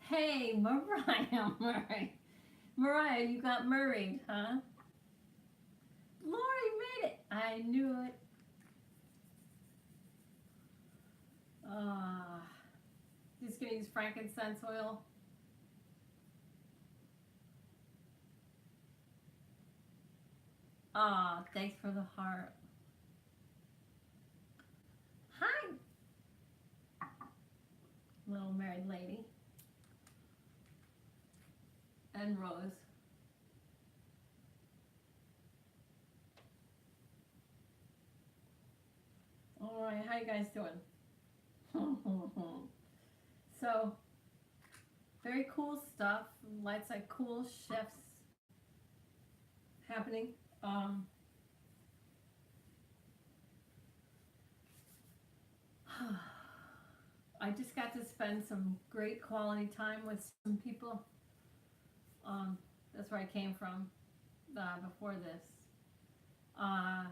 Hey, Mariah, Murray. Mariah, you got married, huh? Lori made it. I knew it. Ah, just gonna use frankincense oil. Ah, thanks for the heart. Hi, little married lady. And Rose. All right, how you guys doing? So, very cool stuff. Lots of cool shifts happening. Um, I just got to spend some great quality time with some people. Um, that's where I came from before this. Uh,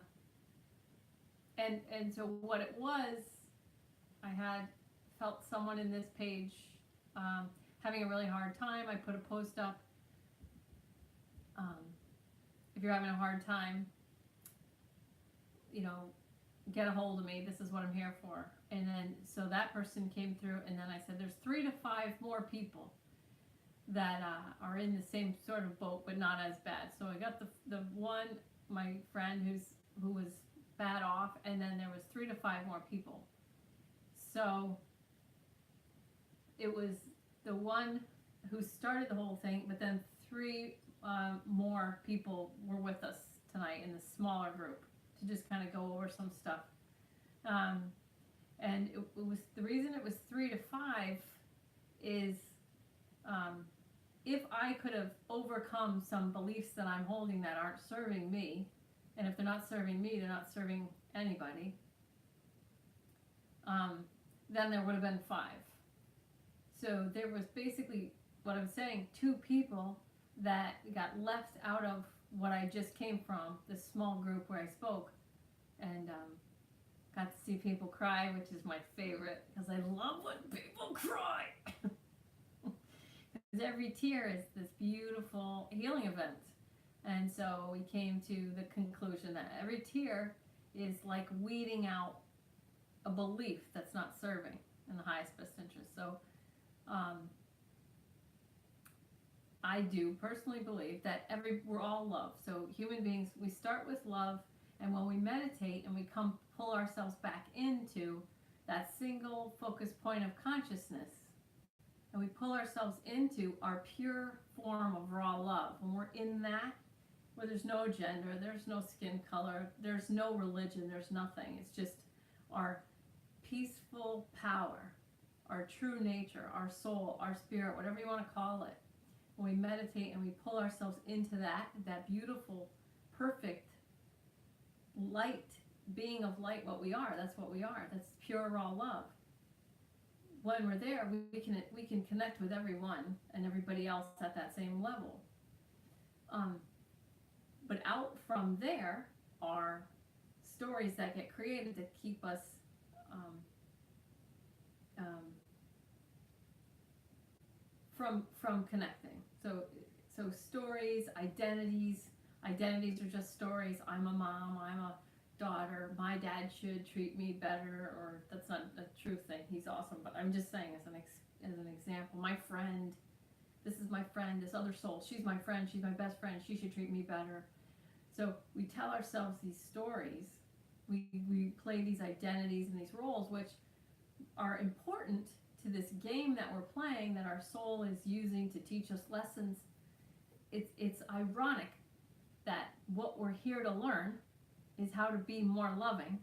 and so what it was, I had felt someone in this page um, having a really hard time. I put a post up. Um, if you're having a hard time, you know, get a hold of me. This is what I'm here for. And then so that person came through, and then I said, there's 3 to 5 more people that are in the same sort of boat, but not as bad. So I got the one, my friend who was bad off, and then there was 3 to 5 more people. So it was the one who started the whole thing, but then 3 more people were with us tonight in the smaller group to just kind of go over some stuff. Um, and it was the reason it was 3 to 5 is um, if I could have overcome some beliefs that I'm holding that aren't serving me, and if they're not serving me, they're not serving anybody, um, then there would have been 5. So there was basically, what I'm saying, 2 people that got left out of what I just came from, this small group where I spoke, and got to see people cry, which is my favorite, because I love when people cry. Because every tear is this beautiful healing event. And so we came to the conclusion that every tear is like weeding out a belief that's not serving in the highest best interest. So um, I do personally believe that we're all love. So human beings, we start with love, and when we meditate and we come pull ourselves back into that single focus point of consciousness, and we pull ourselves into our pure form of raw love, when we're in that, where there's no gender, there's no skin color, there's no religion, there's nothing. It's just our peaceful power, our true nature, our soul, our spirit, whatever you want to call it. When we meditate and we pull ourselves into that beautiful, perfect light, being of light, what we are, that's what we are. That's pure raw love. When we're there, we can connect with everyone and everybody else at that same level. Um, but out from there are stories that get created to keep us um, um, from connecting. So stories, identities are just stories. I'm a mom. I'm a daughter. My dad should treat me better, or that's not a true thing. He's awesome, but I'm just saying as an example. My friend, this is my friend. This other soul, she's my friend. She's my best friend. She should treat me better. So we tell ourselves these stories. We play these identities and these roles, which are important to this game that we're playing, that our soul is using to teach us lessons. It's ironic that what we're here to learn is how to be more loving,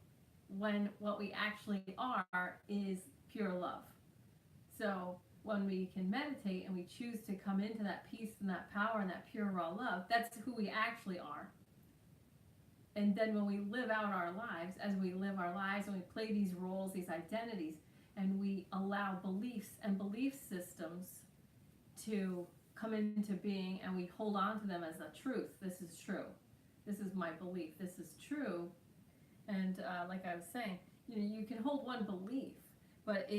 when what we actually are is pure love. So when we can meditate and we choose to come into that peace and that power and that pure raw love, that's who we actually are. And then when we live out our lives, as we live our lives and we play these roles, these identities, and we allow beliefs and belief systems to come into being, and we hold on to them as a truth. This is true. This is my belief. This is true. And like I was saying, you can hold one belief, but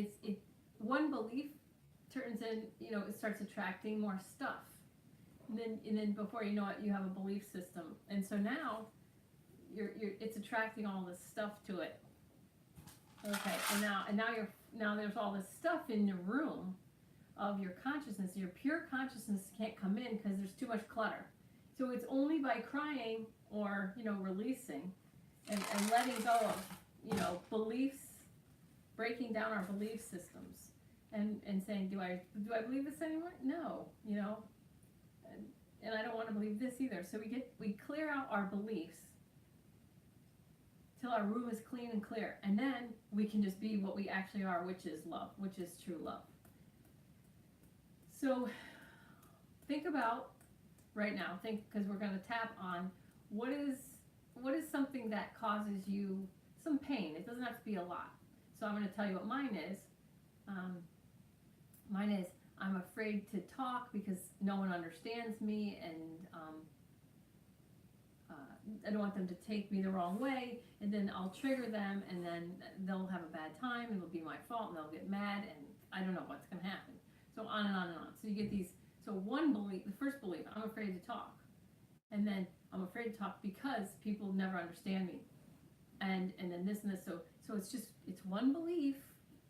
one belief turns in, it starts attracting more stuff. And then before you know it, you have a belief system. And so now it's attracting all this stuff to it. Okay, now there's all this stuff in the room of your consciousness. Your pure consciousness can't come in because there's too much clutter. So it's only by crying or, releasing and letting go of, beliefs, breaking down our belief systems and saying, do I believe this anymore? No, and I don't want to believe this either. So we clear out our beliefs till our room is clean and clear, and then we can just be what we actually are, which is love, which is true love. So think about right now, because we're going to tap on what is something that causes you some pain. It doesn't have to be a lot. So I'm going to tell you what mine is. Mine is I'm afraid to talk because no one understands me, and I don't want them to take me the wrong way, and then I'll trigger them, and then they'll have a bad time, and it'll be my fault, and they'll get mad, and I don't know what's going to happen. So on and on and on. So you get these. So one belief, the first belief, I'm afraid to talk, and then I'm afraid to talk because people never understand me, and then this and this. So it's one belief,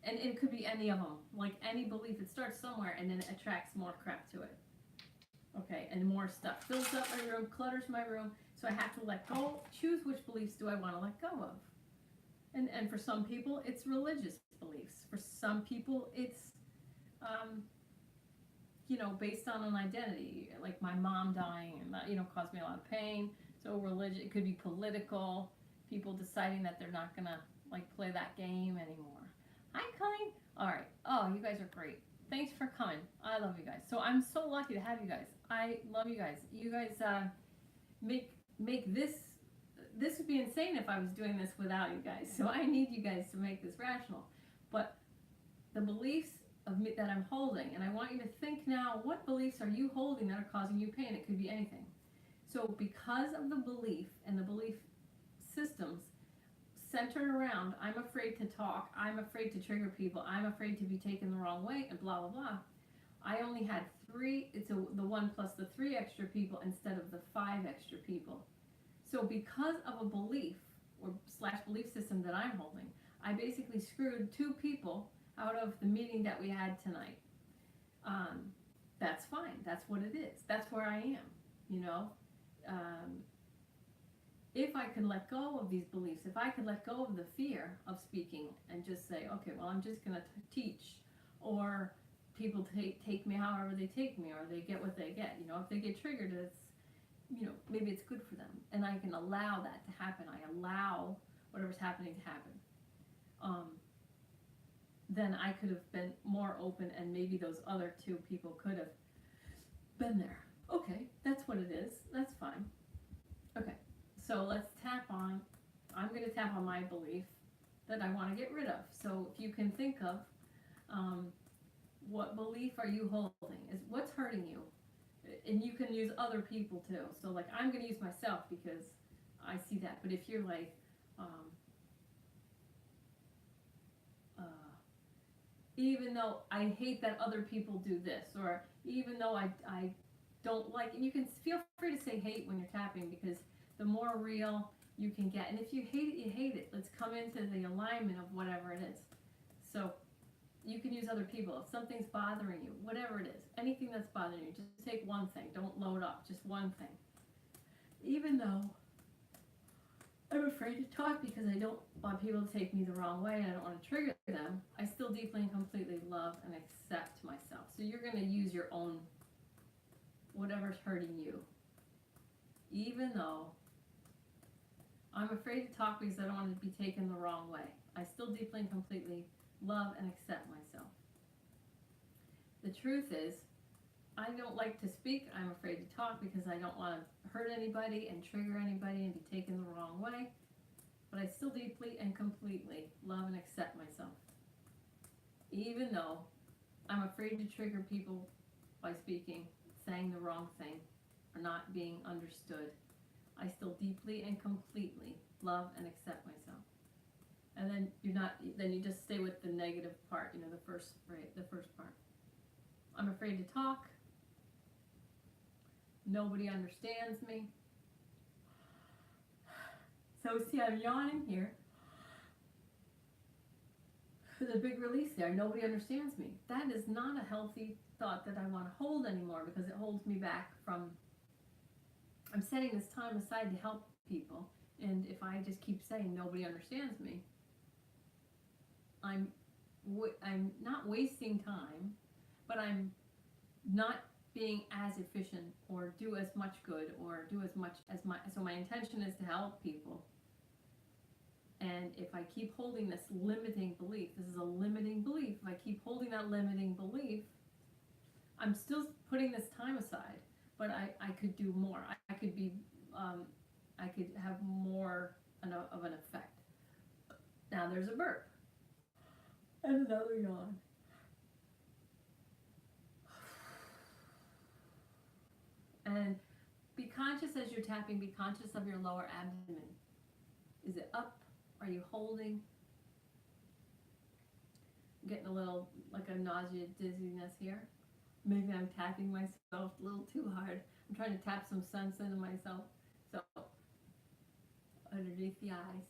and it could be any of them. Like any belief, it starts somewhere, and then it attracts more crap to it. Okay, and more stuff fills up my room, clutters my room. So I have to let go, choose which beliefs do I want to let go of. And for some people, it's religious beliefs. For some people, it's, based on an identity, like my mom dying, and that, caused me a lot of pain. So religion, it could be political, people deciding that they're not going to, play that game anymore. Hi, Colleen. All right. Oh, you guys are great. Thanks for coming. I love you guys. So I'm so lucky to have you guys. I love you guys. You guys make this would be insane if I was doing this without you guys. So I need you guys to make this rational. But the beliefs of me that I'm holding, and I want you to think now, what beliefs are you holding that are causing you pain? It could be anything. So because of the belief and the belief systems centered around, I'm afraid to talk, I'm afraid to trigger people, I'm afraid to be taken the wrong way, and blah, blah, blah. I only had 3, the 1 plus the 3 extra people instead of the 5 extra people. So because of a belief or / belief system that I'm holding, I basically screwed 2 people out of the meeting that we had tonight. That's fine. That's what it is. That's where I am, if I can let go of these beliefs, if I can let go of the fear of speaking and just say, okay, well, I'm just going to teach, or people take me however they take me, or they get what they get. If they get triggered, it's, maybe it's good for them. And I can allow that to happen. I allow whatever's happening to happen. Then I could have been more open, and maybe those other 2 people could have been there. Okay, that's what it is. That's fine. Okay, so let's tap on, I'm going to tap on my belief that I want to get rid of. So if you can think of, what belief are you holding? What's hurting you? And you can use other people too. So I'm going to use myself because I see that. But if you're even though I hate that other people do this, or even though I don't like, and you can feel free to say hate when you're tapping, because the more real you can get. And if you hate it, you hate it. Let's come into the alignment of whatever it is. So you can use other people. If something's bothering you, whatever it is, anything that's bothering you, just take one thing. Don't load up, just one thing. Even though I'm afraid to talk because I don't want people to take me the wrong way and I don't want to trigger them, I still deeply and completely love and accept myself. So you're going to use your own, whatever's hurting you. Even though I'm afraid to talk because I don't want to be taken the wrong way, I still deeply and completely love and accept myself. The truth is, I don't like to speak. I'm afraid to talk because I don't want to hurt anybody and trigger anybody and be taken the wrong way. But I still deeply and completely love and accept myself. Even though I'm afraid to trigger people by speaking, saying the wrong thing, or not being understood, I still deeply and completely love and accept myself. And then you just stay with the negative part, the first part. I'm afraid to talk. Nobody understands me. So see, I'm yawning here. There's a big release there. Nobody understands me. That is not a healthy thought that I want to hold anymore, because it holds me back from, I'm setting this time aside to help people. And if I just keep saying nobody understands me, I'm not wasting time, but I'm not being as efficient or do as much good or do as much as so my intention is to help people. And if I keep holding this limiting belief, this is a limiting belief, if I keep holding that limiting belief, I'm still putting this time aside, but I could do more. I could be, I could have more of an effect. Now there's a burp. And another yawn. And be conscious as you're tapping, be conscious of your lower abdomen. Is it up? Are you holding? I'm getting a little, like a nausea, dizziness here. Maybe I'm tapping myself a little too hard. I'm trying to tap some sense into myself. So, underneath the eyes.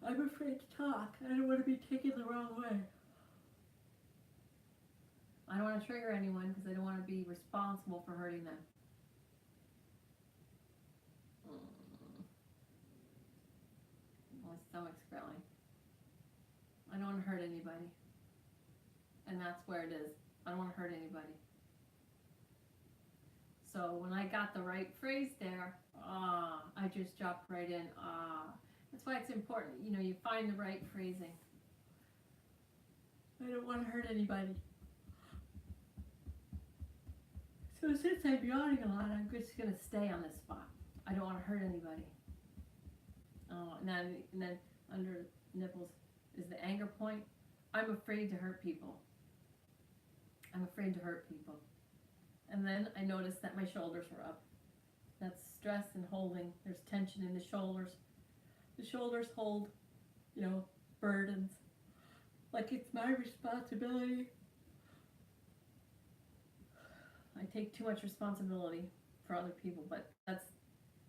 I'm afraid to talk. I don't want to be taken the wrong way. I don't want to trigger anyone because I don't want to be responsible for hurting them. My stomach's growling. I don't want to hurt anybody. And that's where it is. I don't want to hurt anybody. So when I got the right phrase there, I just dropped right in. That's why it's important, you find the right phrasing. I don't want to hurt anybody. So since I'm yawning a lot, I'm just going to stay on this spot. I don't want to hurt anybody. And then under nipples is the anger point. I'm afraid to hurt people. I'm afraid to hurt people. And then I noticed that my shoulders were up. That's stress and holding. There's tension in the shoulders. The shoulders hold, burdens. Like it's my responsibility. I take too much responsibility for other people, but that's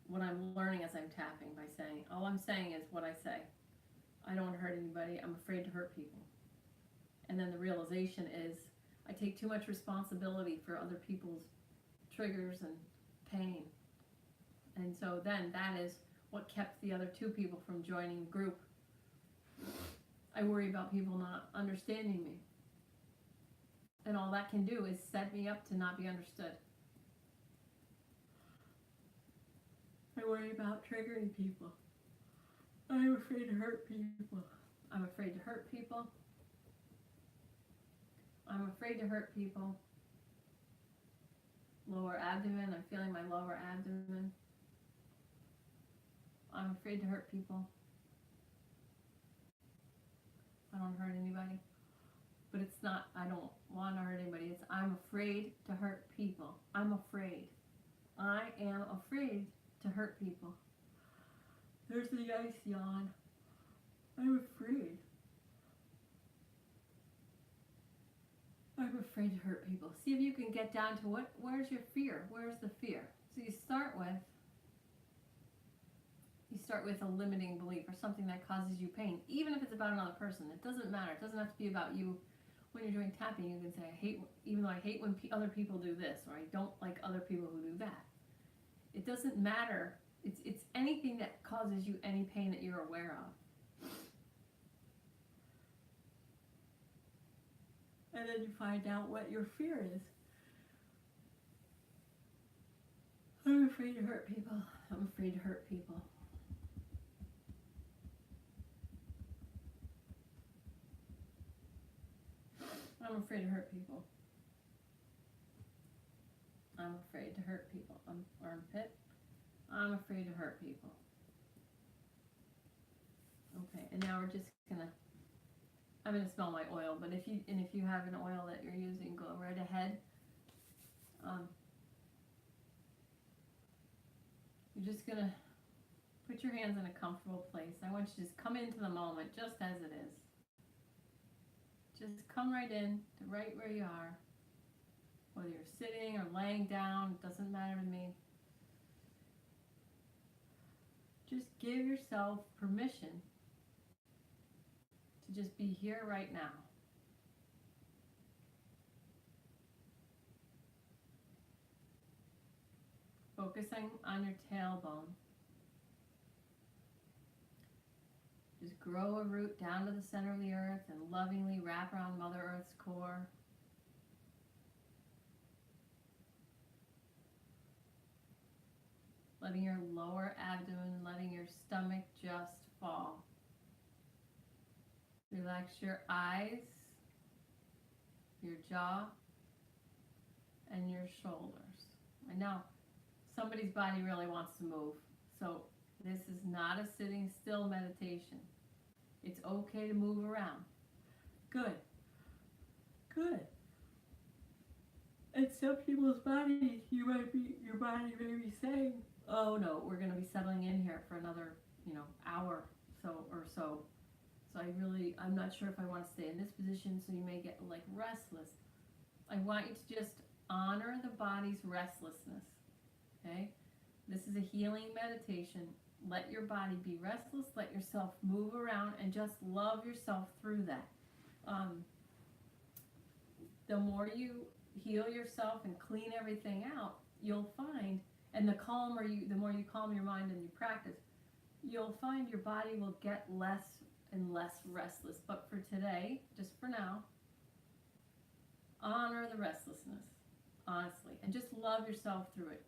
what I'm learning as I'm tapping by saying, all I'm saying is what I say. I don't want to hurt anybody. I'm afraid to hurt people. And then the realization is I take too much responsibility for other people's triggers and pain. And so then that is what kept the other two people from joining the group. I worry about people not understanding me. And all that can do is set me up to not be understood. I worry about triggering people. I'm afraid to hurt people. I'm afraid to hurt people. I'm afraid to hurt people. Lower abdomen, I'm feeling my lower abdomen. I'm afraid to hurt people. I don't hurt anybody. But it's not, I don't want to hurt anybody. It's I'm afraid to hurt people. I'm afraid. I am afraid to hurt people. There's the ice yawn. I'm afraid. I'm afraid to hurt people. See if you can get down to where's your fear? Where's the fear? So you start with a limiting belief or something that causes you pain, even if it's about another person. It doesn't matter. It doesn't have to be about you. When you're doing tapping, you can say, even though I hate when other people do this, or I don't like other people who do that. It doesn't matter. It's anything that causes you any pain that you're aware of. And then you find out what your fear is. I'm afraid to hurt people. I'm afraid to hurt people. I'm afraid to hurt people. I'm afraid to hurt people. Armpit. I'm afraid to hurt people. Okay, and now we're just gonna, I'm gonna smell my oil, but if you have an oil that you're using, go right ahead. You're just gonna put your hands in a comfortable place. I want you to just come into the moment just as it is. Just come right in to right where you are. Whether you're sitting or laying down, it doesn't matter to me. Just give yourself permission to just be here right now. Focusing on your tailbone. Just grow a root down to the center of the earth and lovingly wrap around Mother Earth's core. Letting your lower abdomen, letting your stomach just fall. Relax your eyes, your jaw, and your shoulders. I know somebody's body really wants to move, so this is not a sitting still meditation. It's okay to move around. Good. Good. And some people's bodies, your body may be saying, oh no, we're going to be settling in here for another, hour or so. So I'm not sure if I want to stay in this position, so you may get like restless. I want you to just honor the body's restlessness, okay? This is a healing meditation. Let your body be restless, let yourself move around, and just love yourself through that. The more you heal yourself and clean everything out, you'll find, and the more you calm your mind and you practice, you'll find your body will get less and less restless. But for today, just for now, honor the restlessness, honestly, and just love yourself through it.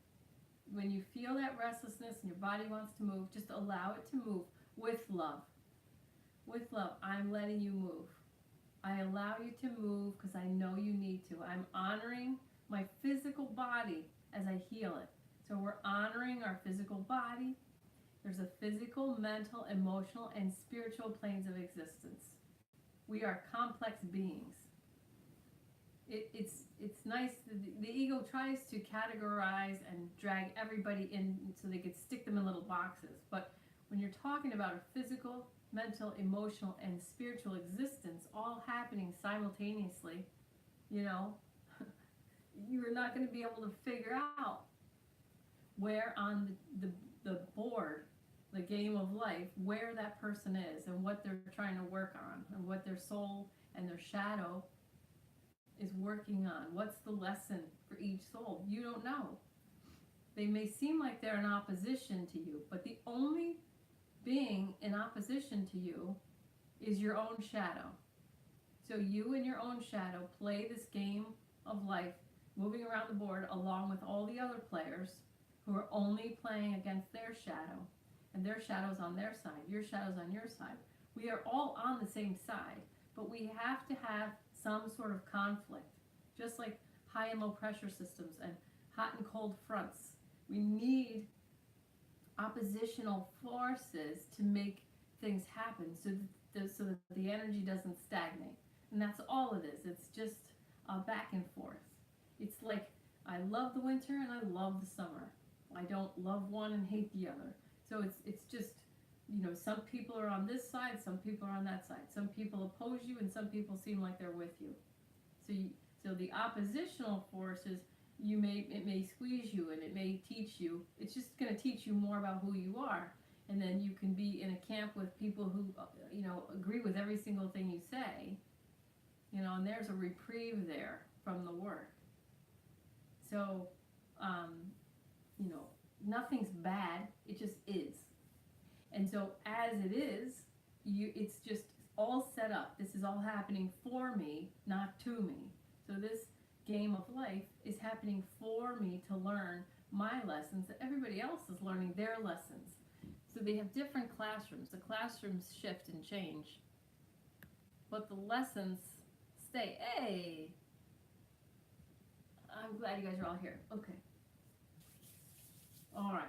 When you feel that restlessness and your body wants to move, just allow it to move with love. With love, I'm letting you move. I allow you to move because I know you need to. I'm honoring my physical body as I heal it. So we're honoring our physical body. There's a physical, mental, emotional, and spiritual planes of existence. We are complex beings. It's nice. The ego tries to categorize and drag everybody in so they could stick them in little boxes. But when you're talking about a physical, mental, emotional, and spiritual existence all happening simultaneously, you're not going to be able to figure out where on the board, the game of life, where that person is and what they're trying to work on and what their soul and their shadow is working on. What's the lesson for each soul? You don't know. They may seem like they're in opposition to you, but the only being in opposition to you is your own shadow. So you and your own shadow play this game of life, moving around the board along with all the other players who are only playing against their shadow, and their shadow's on their side, your shadow's on your side. We are all on the same side, but we have to have some sort of conflict, just like high and low pressure systems and hot and cold fronts. We need oppositional forces to make things happen so that the energy doesn't stagnate. And that's all it is. It's just back and forth. It's like I love the winter and I love the summer. I don't love one and hate the other. So it's just, some people are on this side, some people are on that side. Some people oppose you and some people seem like they're with you. So the oppositional forces, it may squeeze you and it may teach you. It's just going to teach you more about who you are. And then you can be in a camp with people who, agree with every single thing you say, and there's a reprieve there from the work. So, nothing's bad. It just is. And so as it is, it's just all set up. This is all happening for me, not to me. So this game of life is happening for me to learn my lessons, that everybody else is learning their lessons. So they have different classrooms. The classrooms shift and change, but the lessons stay. Hey, I'm glad you guys are all here. Okay. All right.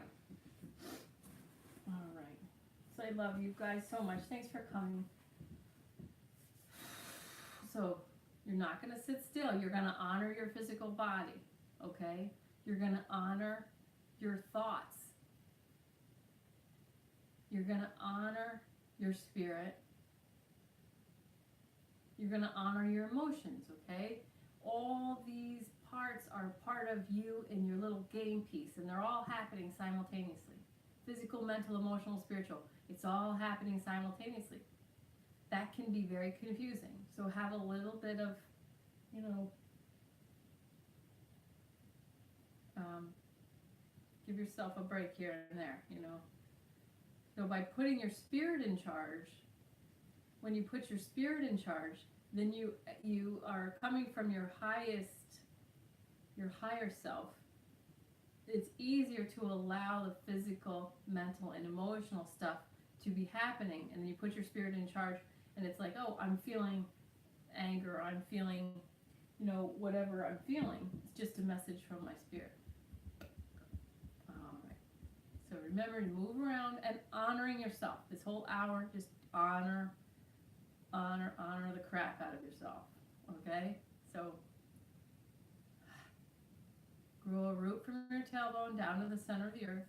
So I love you guys so much. Thanks for coming. So you're not going to sit still. You're going to honor your physical body, okay? You're going to honor your thoughts. You're going to honor your spirit. You're going to honor your emotions, okay? All these parts are part of you in your little game piece, and they're all happening simultaneously. Physical, mental, emotional, spiritual. It's all happening simultaneously. That can be very confusing. So have a little bit of, you know, give yourself a break here and there, you know. So by putting your spirit in charge, when you put your spirit in charge, then you are coming from your higher self. It's easier to allow the physical, mental, and emotional stuff to be happening, and then you put your spirit in charge, and it's like, oh, I'm feeling anger, I'm feeling, you know, whatever I'm feeling. It's just a message from my spirit. All right. So remember to move around and honoring yourself. This whole hour, just honor the crap out of yourself. Okay? So grow a root from your tailbone down to the center of the earth.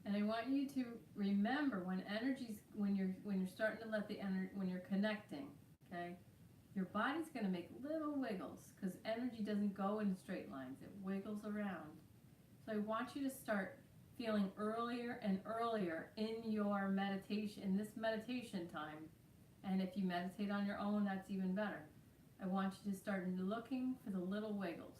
And I want you to remember when you're starting to let the energy, when you're connecting, okay, your body's going to make little wiggles because energy doesn't go in straight lines. It wiggles around. So I want you to start feeling earlier and earlier in your meditation, in this meditation time. And if you meditate on your own, that's even better. I want you to start looking for the little wiggles.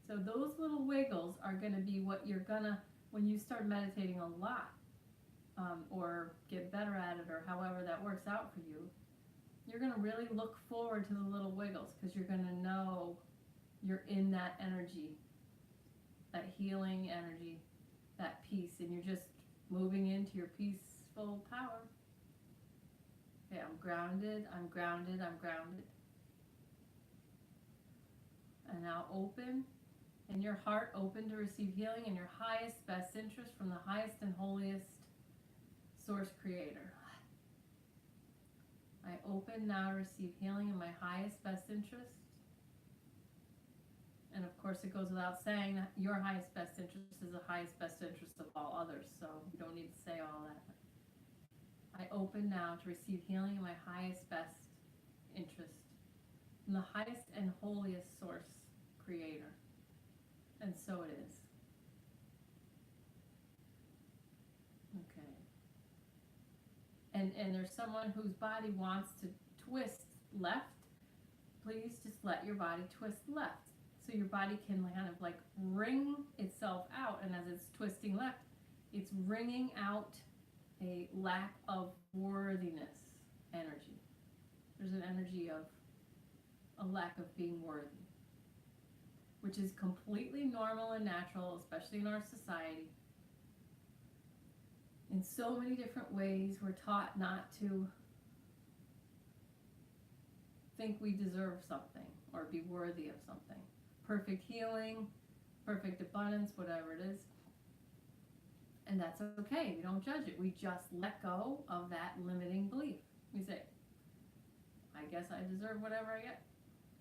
So those little wiggles are going to be what you're going to, when you start meditating a lot, or get better at it, or however that works out for you, you're going to really look forward to the little wiggles because you're going to know you're in that energy, that healing energy, that peace, and you're just moving into your peaceful power. Okay, I'm grounded, I'm grounded, I'm grounded. And now open, and your heart open to receive healing in your highest, best interest from the highest and holiest source creator. I open now to receive healing in my highest, best interest. And of course, it goes without saying that your highest, best interest is the highest, best interest of all others. So you don't need to say all that. I open now to receive healing in my highest, best interest from the highest and holiest source creator. And so it is. Okay. And there's someone whose body wants to twist left. Please just let your body twist left. So your body can kind of like wring itself out. And as it's twisting left, it's wringing out a lack of worthiness energy. There's an energy of a lack of being worthy, which is completely normal and natural, especially in our society. In so many different ways, we're taught not to think we deserve something or be worthy of something. Perfect healing, perfect abundance, whatever it is. And that's okay. We don't judge it. We just let go of that limiting belief. We say, I guess I deserve whatever I get.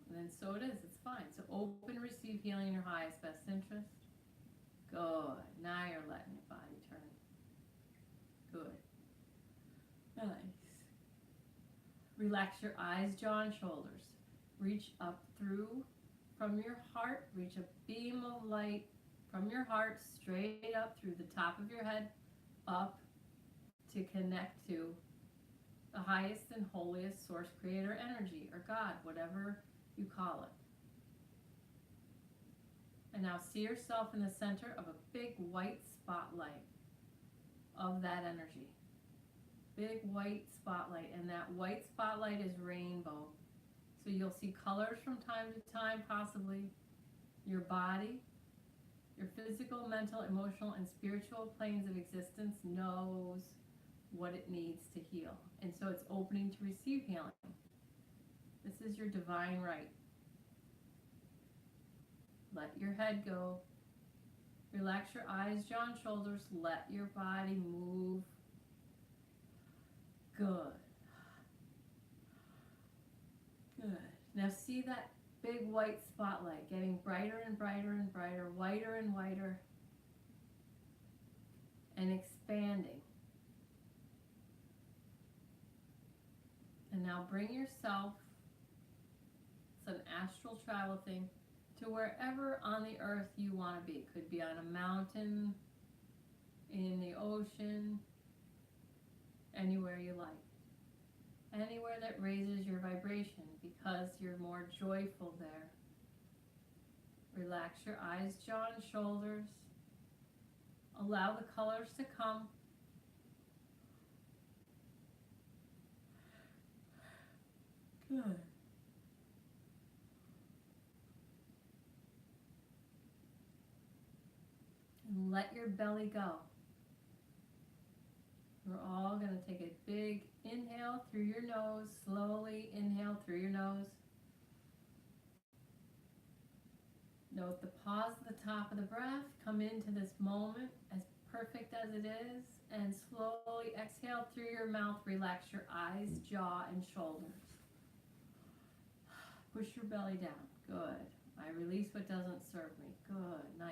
And then so it is. It's fine. So open, receive healing in your highest, best interest. Good. Now you're letting your body turn. Good. Nice. Relax your eyes, jaw, and shoulders. Reach up through from your heart. Reach a beam of light from your heart straight up through the top of your head, up to connect to the highest and holiest source creator energy, or God, whatever you call it. And now see yourself in the center of a big white spotlight of that energy. Big white spotlight, and that white spotlight is rainbow. So you'll see colors from time to time, possibly. Your body, your physical, mental, emotional, and spiritual planes of existence knows what it needs to heal. And so it's opening to receive healing. This is your divine right. Let your head go. Relax your eyes, jaw, and shoulders. Let your body move. Good. Good. Now see that big white spotlight getting brighter and brighter and brighter, whiter and whiter, and expanding. And now bring yourself an astral travel thing to wherever on the earth you want to be. Could be on a mountain, in the ocean, anywhere you like. Anywhere that raises your vibration because you're more joyful there. Relax your eyes, jaw, and shoulders. Allow the colors to come. Good. And let your belly go. We're all going to take a big inhale through your nose. Slowly inhale through your nose. Note the pause at the top of the breath. Come into this moment as perfect as it is. And slowly exhale through your mouth. Relax your eyes, jaw, and shoulders. Push your belly down. Good. I release what doesn't serve me. Good. Nice.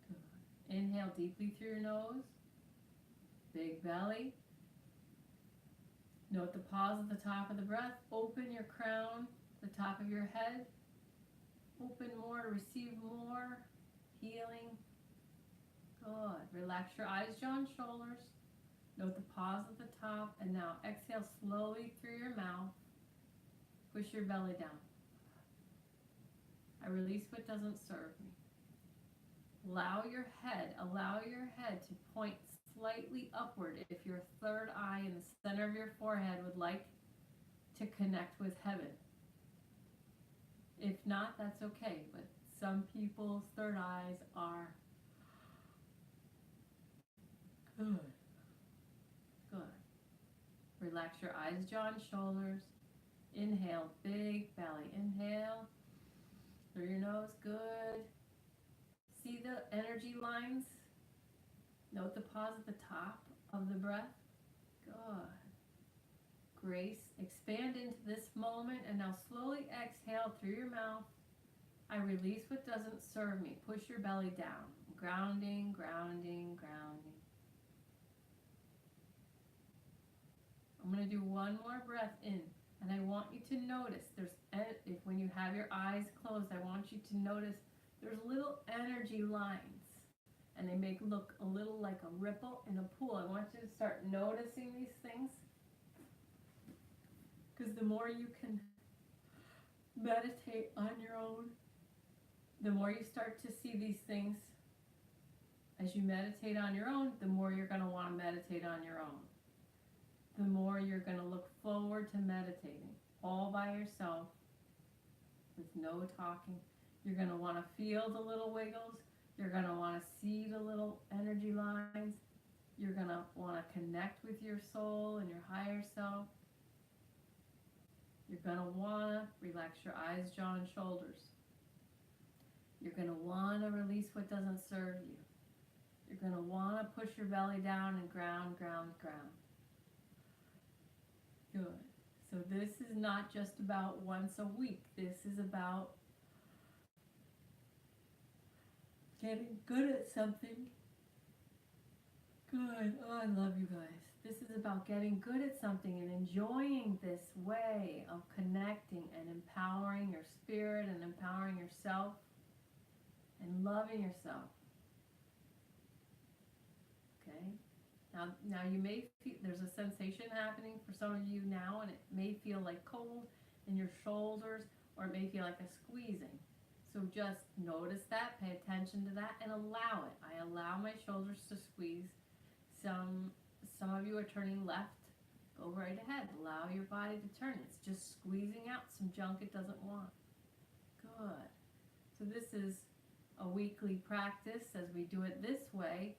Good. Inhale deeply through your nose. Big belly. Note the pause at the top of the breath. Open your crown, the top of your head. Open more to receive more healing. Good. Relax your eyes, jaw, and shoulders. Note the pause at the top. And now exhale slowly through your mouth. Push your belly down. I release what doesn't serve me. Allow your head to point slightly upward if your third eye in the center of your forehead would like to connect with heaven. If not, that's okay, but some people's third eyes are good. Good. Relax your eyes, jaw, and shoulders. Inhale, big belly. Inhale through your nose. Good. See the energy lines? Note the pause at the top of the breath. Good. Grace, expand into this moment and now slowly exhale through your mouth. I release what doesn't serve me. Push your belly down. Grounding, grounding, grounding. I'm going to do one more breath in, and I want you to notice if when you have your eyes closed, I want you to notice there's little energy lines, and they look a little like a ripple in a pool. I want you to start noticing these things, because the more you can meditate on your own, the more you start to see these things. As you meditate on your own, the more you're going to want to meditate on your own. The more you're going to look forward to meditating all by yourself with no talking. You're going to want to feel the little wiggles. You're going to want to see the little energy lines. You're going to want to connect with your soul and your higher self. You're going to want to relax your eyes, jaw, and shoulders. You're going to want to release what doesn't serve you. You're going to want to push your belly down and ground, ground, ground. Good. So this is not just about once a week. This is about getting good at something. Good. Oh, I love you guys. This is about getting good at something and enjoying this way of connecting and empowering your spirit and empowering yourself and loving yourself. Okay? Now you may feel there's a sensation happening for some of you now, and it may feel like cold in your shoulders, or it may feel like a squeezing. So just notice that, pay attention to that, and allow it. I allow my shoulders to squeeze. Some of you are turning left. Go right ahead. Allow your body to turn. It's just squeezing out some junk it doesn't want. Good. So this is a weekly practice as we do it this way.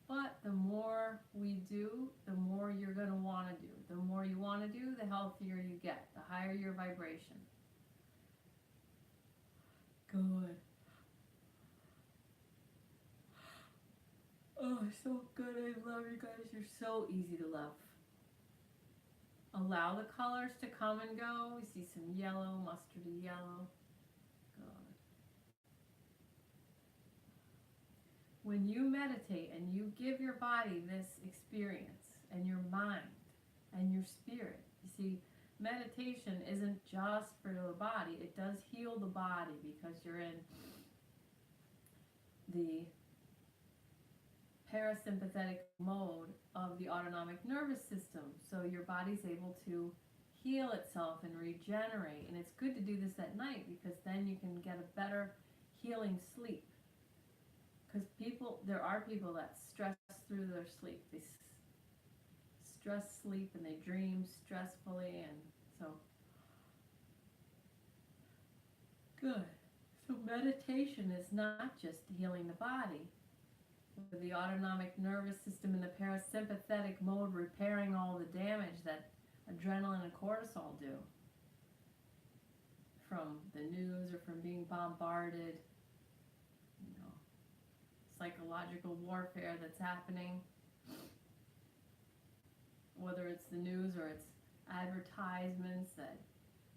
But the more we do, the more you're going to want to do. The more you want to do, the healthier you get, the higher your vibration. Good. Oh, so good. I love you guys. You're so easy to love. Allow the colors to come and go. We see some yellow, mustardy yellow. Good. when you meditate and you give your body this experience, and your mind and your spirit, you see, meditation isn't just for the body. It does heal the body because you're in the parasympathetic mode of the autonomic nervous system. So your body's able to heal itself and regenerate. And it's good to do this at night because then you can get a better healing sleep. Because there are people that stress through their sleep. They stress sleep and they dream stressfully, and so good. So meditation is not just healing the body. With the autonomic nervous system in the parasympathetic mode, repairing all the damage that adrenaline and cortisol do from the news or from being bombarded, psychological warfare that's happening, whether it's the news or it's advertisements that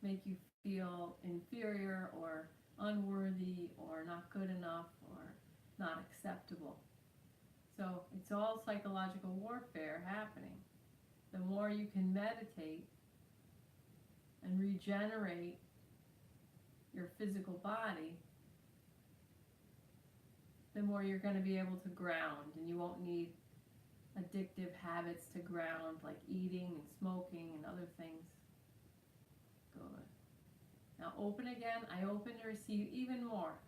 make you feel inferior or unworthy or not good enough or not acceptable. So it's all psychological warfare happening. The more you can meditate and regenerate your physical body, the more you're going to be able to ground, and you won't need addictive habits to ground, like eating and smoking and other things. Good. Now open again. I open to receive even more.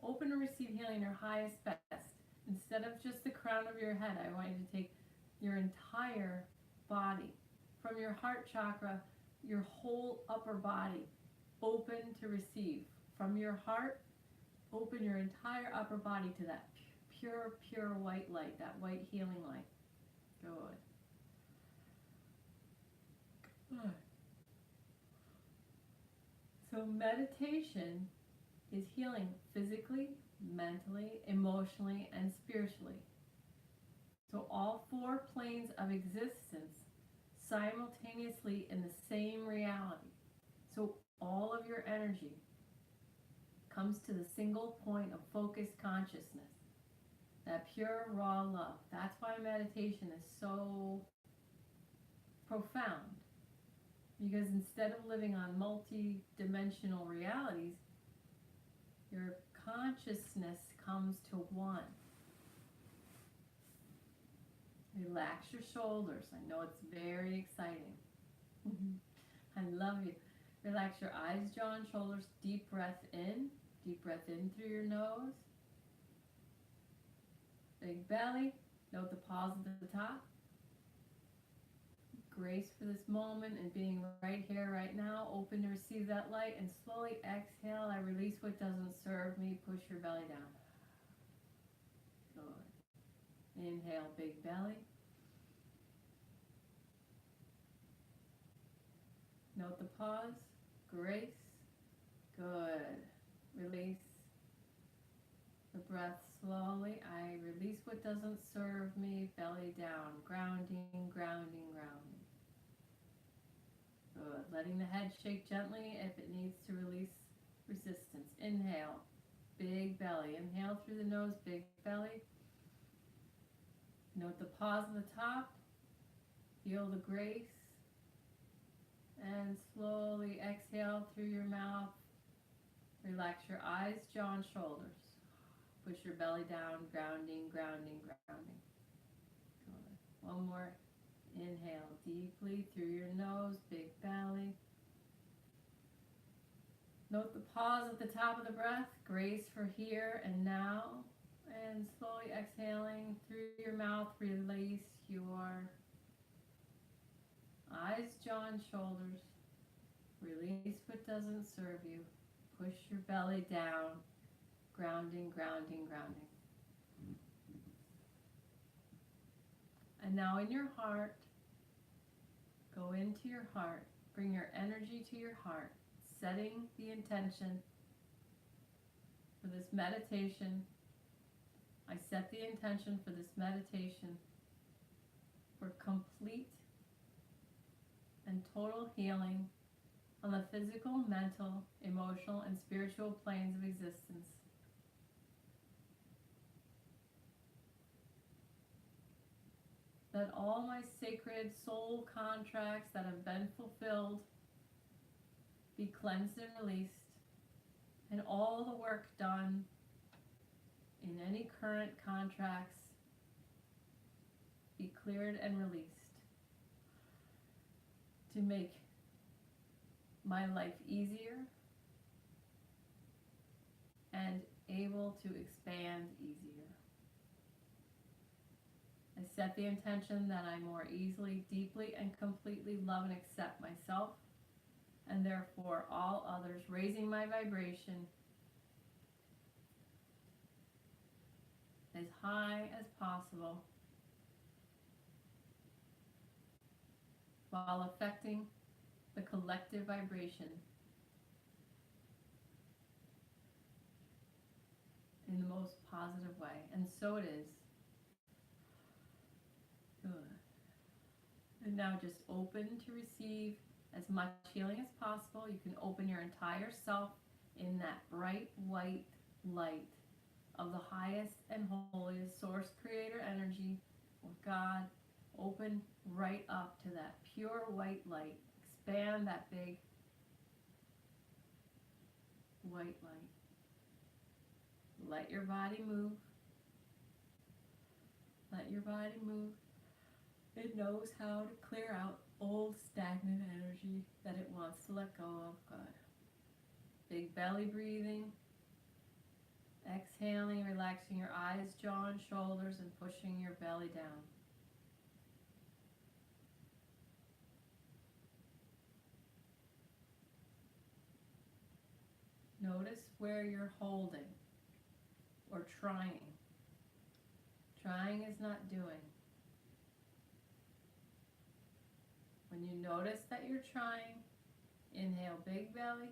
Open to receive healing your highest best. Instead of just the crown of your head, I want you to take your entire body, from your heart chakra, your whole upper body, open to receive. From your heart, open your entire upper body to that pure, pure white light, that white healing light. Good. Good. So meditation is healing physically, mentally, emotionally, and spiritually. So all four planes of existence simultaneously in the same reality. So all of your energy comes to the single point of focused consciousness, that pure, raw love. That's why meditation is so profound. Because instead of living on multi-dimensional realities, your consciousness comes to one. Relax your shoulders. I know it's very exciting. I love you. Relax your eyes, jaw, and shoulders. Deep breath in. Deep breath in through your nose. Big belly. Note the pause at the top. Grace for this moment and being right here, right now. Open to receive that light, and slowly exhale. I release what doesn't serve me. Push your belly down. Good. Inhale, big belly. Note the pause. Grace. Good. Release the breath slowly. I release what doesn't serve me. Belly down. Grounding, grounding, grounding. Good. Letting the head shake gently if it needs to release resistance. Inhale. Big belly. Inhale through the nose. Big belly. Note the pause at the top. Feel the grace. And slowly exhale through your mouth. Relax your eyes, jaw, and shoulders. Push your belly down, grounding, grounding, grounding. Good. One more. Inhale deeply through your nose, big belly. Note the pause at the top of the breath. Grace for here and now. And slowly exhaling through your mouth, release your eyes, jaw, and shoulders. Release what doesn't serve you. Push your belly down. Grounding, grounding, grounding. And now in your heart, go into your heart. Bring your energy to your heart, setting the intention for this meditation. I set the intention for this meditation for complete and total healing on the physical, mental, emotional, and spiritual planes of existence. Let all my sacred soul contracts that have been fulfilled be cleansed and released, and all the work done in any current contracts be cleared and released to make my life easier and able to expand easier. I set the intention that I more easily, deeply, and completely love and accept myself, and therefore all others, raising my vibration as high as possible while affecting the collective vibration in the most positive way. And so it is. Good. And now just open to receive as much healing as possible. You can open your entire self in that bright white light of the highest and holiest source creator energy or God. Open right up to that pure white light. Expand that big white light. Let your body move. Let your body move. It knows how to clear out old stagnant energy that it wants to let go of. Good. Big belly breathing. Exhaling, relaxing your eyes, jaw, and shoulders, and pushing your belly down. Notice where you're holding or trying. Trying is not doing. When you notice that you're trying, inhale, big belly.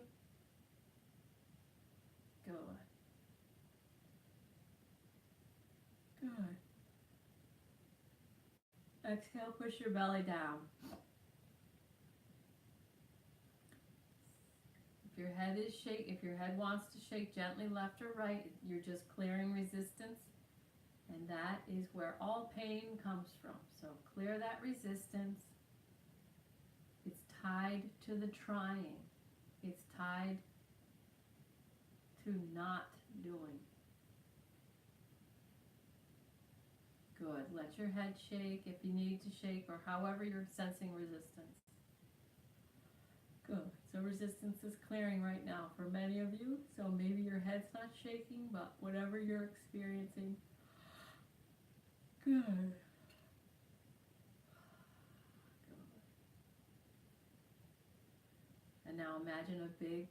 Good. Good. Exhale, push your belly down. If your head is if your head wants to shake gently left or right, you're just clearing resistance, and that is where all pain comes from. So clear that resistance. It's tied to the trying. It's tied to not doing. Good. Let your head shake if you need to shake, or however you're sensing resistance. Good. So resistance is clearing right now for many of you. So maybe your head's not shaking, but whatever you're experiencing. Good. Good. And now imagine a big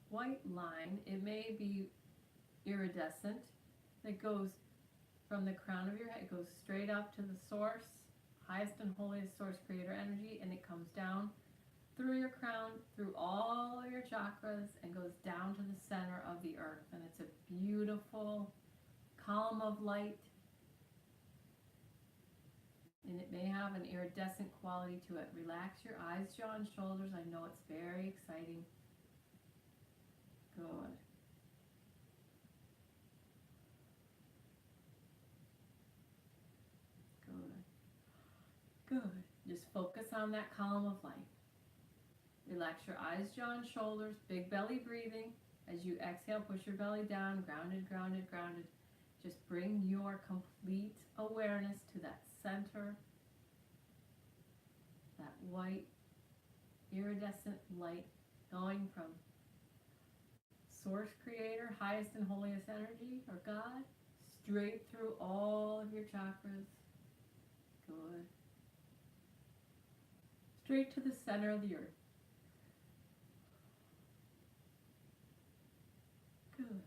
white line. It may be iridescent that goes from the crown of your head. It goes straight up to the source, highest and holiest source creator energy, and it comes down through your crown, through all your chakras, and goes down to the center of the earth. And it's a beautiful column of light. And it may have an iridescent quality to it. Relax your eyes, jaw, and shoulders. I know it's very exciting. Good. Good. Good. Just focus on that column of light. Relax your eyes, jaw, and shoulders. Big belly breathing. As you exhale, push your belly down. Grounded, grounded, grounded. Just bring your complete awareness to that center. That white, iridescent light going from source creator, highest and holiest energy, or God, straight through all of your chakras. Good. Straight to the center of the earth. Good.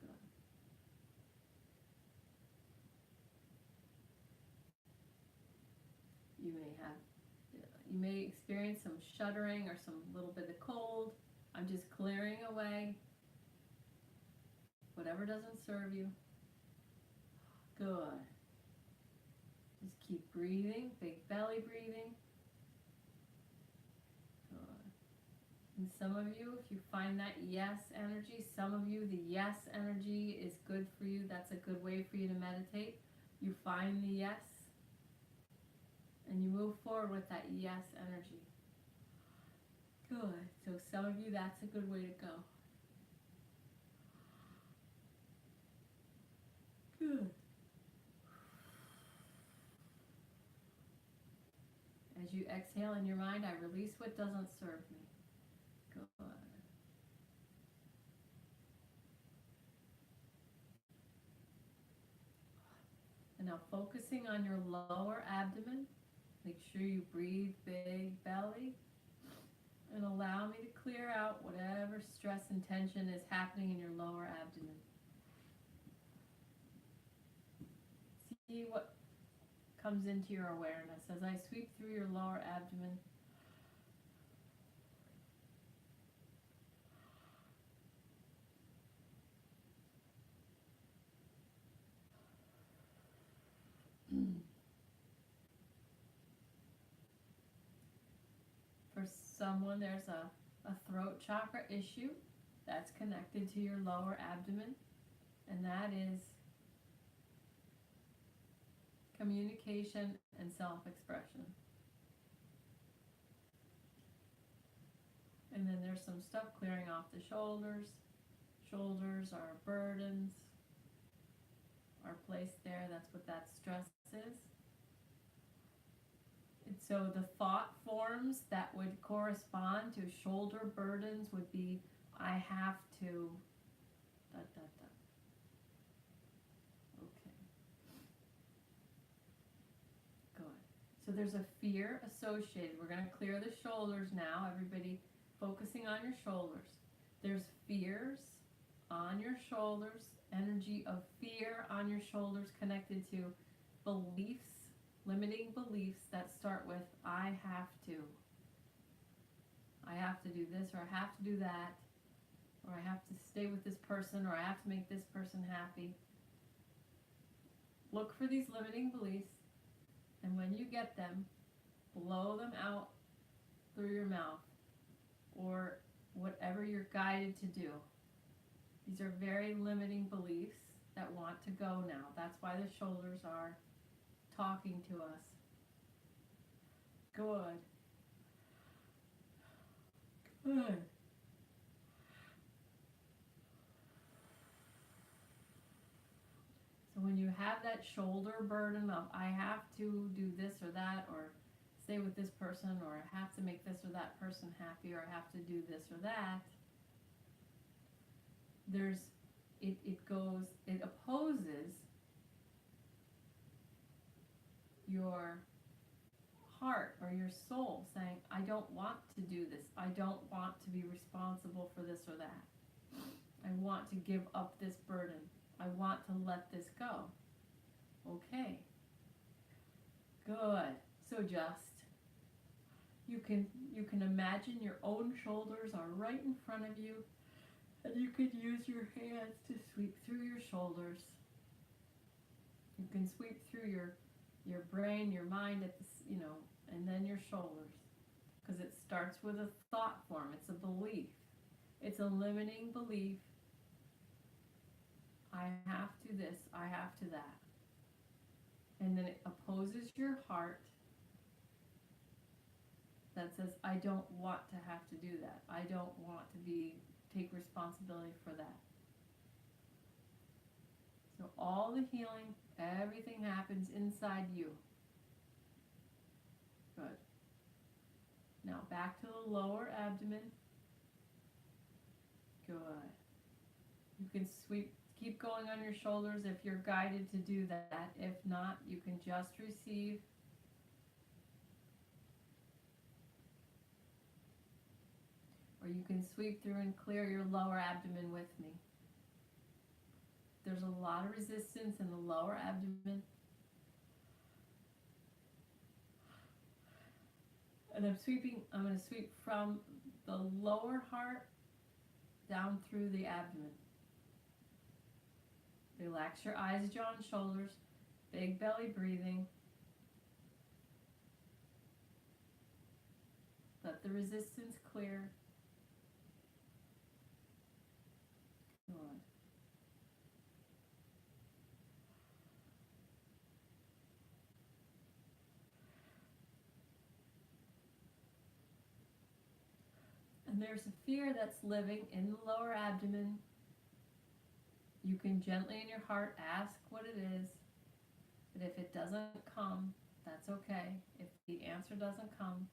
Good. You may experience some shuddering or some little bit of cold. I'm just clearing away whatever doesn't serve you. Good. Just keep breathing, big belly breathing. Good. And some of you, if you find that yes energy, some of you, the yes energy is good for you. That's a good way for you to meditate. You find the yes, and you move forward with that yes energy. Good. So some of you, that's a good way to go. Good. As you exhale in your mind, I release what doesn't serve me. Good. And now focusing on your lower abdomen, make sure you breathe big belly, and allow me to clear out whatever stress and tension is happening in your lower abdomen. See what comes into your awareness as I sweep through your lower abdomen. For someone, there's a throat chakra issue that's connected to your lower abdomen, and that is communication and self-expression. And then there's some stuff clearing off the shoulders. Shoulders are burdens, are placed there. That's what that stress is. And so the thought forms that would correspond to shoulder burdens would be, I have to, da, da, da. Okay. Good. So there's a fear associated. We're going to clear the shoulders now. Everybody focusing on your shoulders. There's fears on your shoulders, energy of fear on your shoulders connected to beliefs, limiting beliefs that start with, I have to. I have to do this, or I have to do that, or I have to stay with this person, or I have to make this person happy. Look for these limiting beliefs, and when you get them, blow them out through your mouth, or whatever you're guided to do. These are very limiting beliefs that want to go now. That's why the shoulders are talking to us. Good. Good. So when you have that shoulder burden of, I have to do this or that, or stay with this person, or I have to make this or that person happy, or I have to do this or that, it opposes your heart or your soul saying, I don't want to do this. I don't want to be responsible for this or that. I want to give up this burden. I want to let this go. Okay. Good. So just, you can imagine your own shoulders are right in front of you, and you could use your hands to sweep through your shoulders. You can sweep through your brain, your mind, and then your shoulders. Because it starts with a thought form. It's a belief. It's a limiting belief. I have to this, I have to that. And then it opposes your heart that says, I don't want to have to do that. I don't want to take responsibility for that. So all the healing, everything happens inside you. Good. Now back to the lower abdomen. Good. You can keep going on your shoulders if you're guided to do that. If not, you can just receive. Or you can sweep through and clear your lower abdomen with me. There's a lot of resistance in the lower abdomen. And I'm going to sweep from the lower heart down through the abdomen. Relax your eyes, jaw, and shoulders. Big belly breathing. Let the resistance clear. Good. and there's a fear that's living in the lower abdomen, you can gently in your heart ask what it is. But if it doesn't come, that's okay. If the answer doesn't come,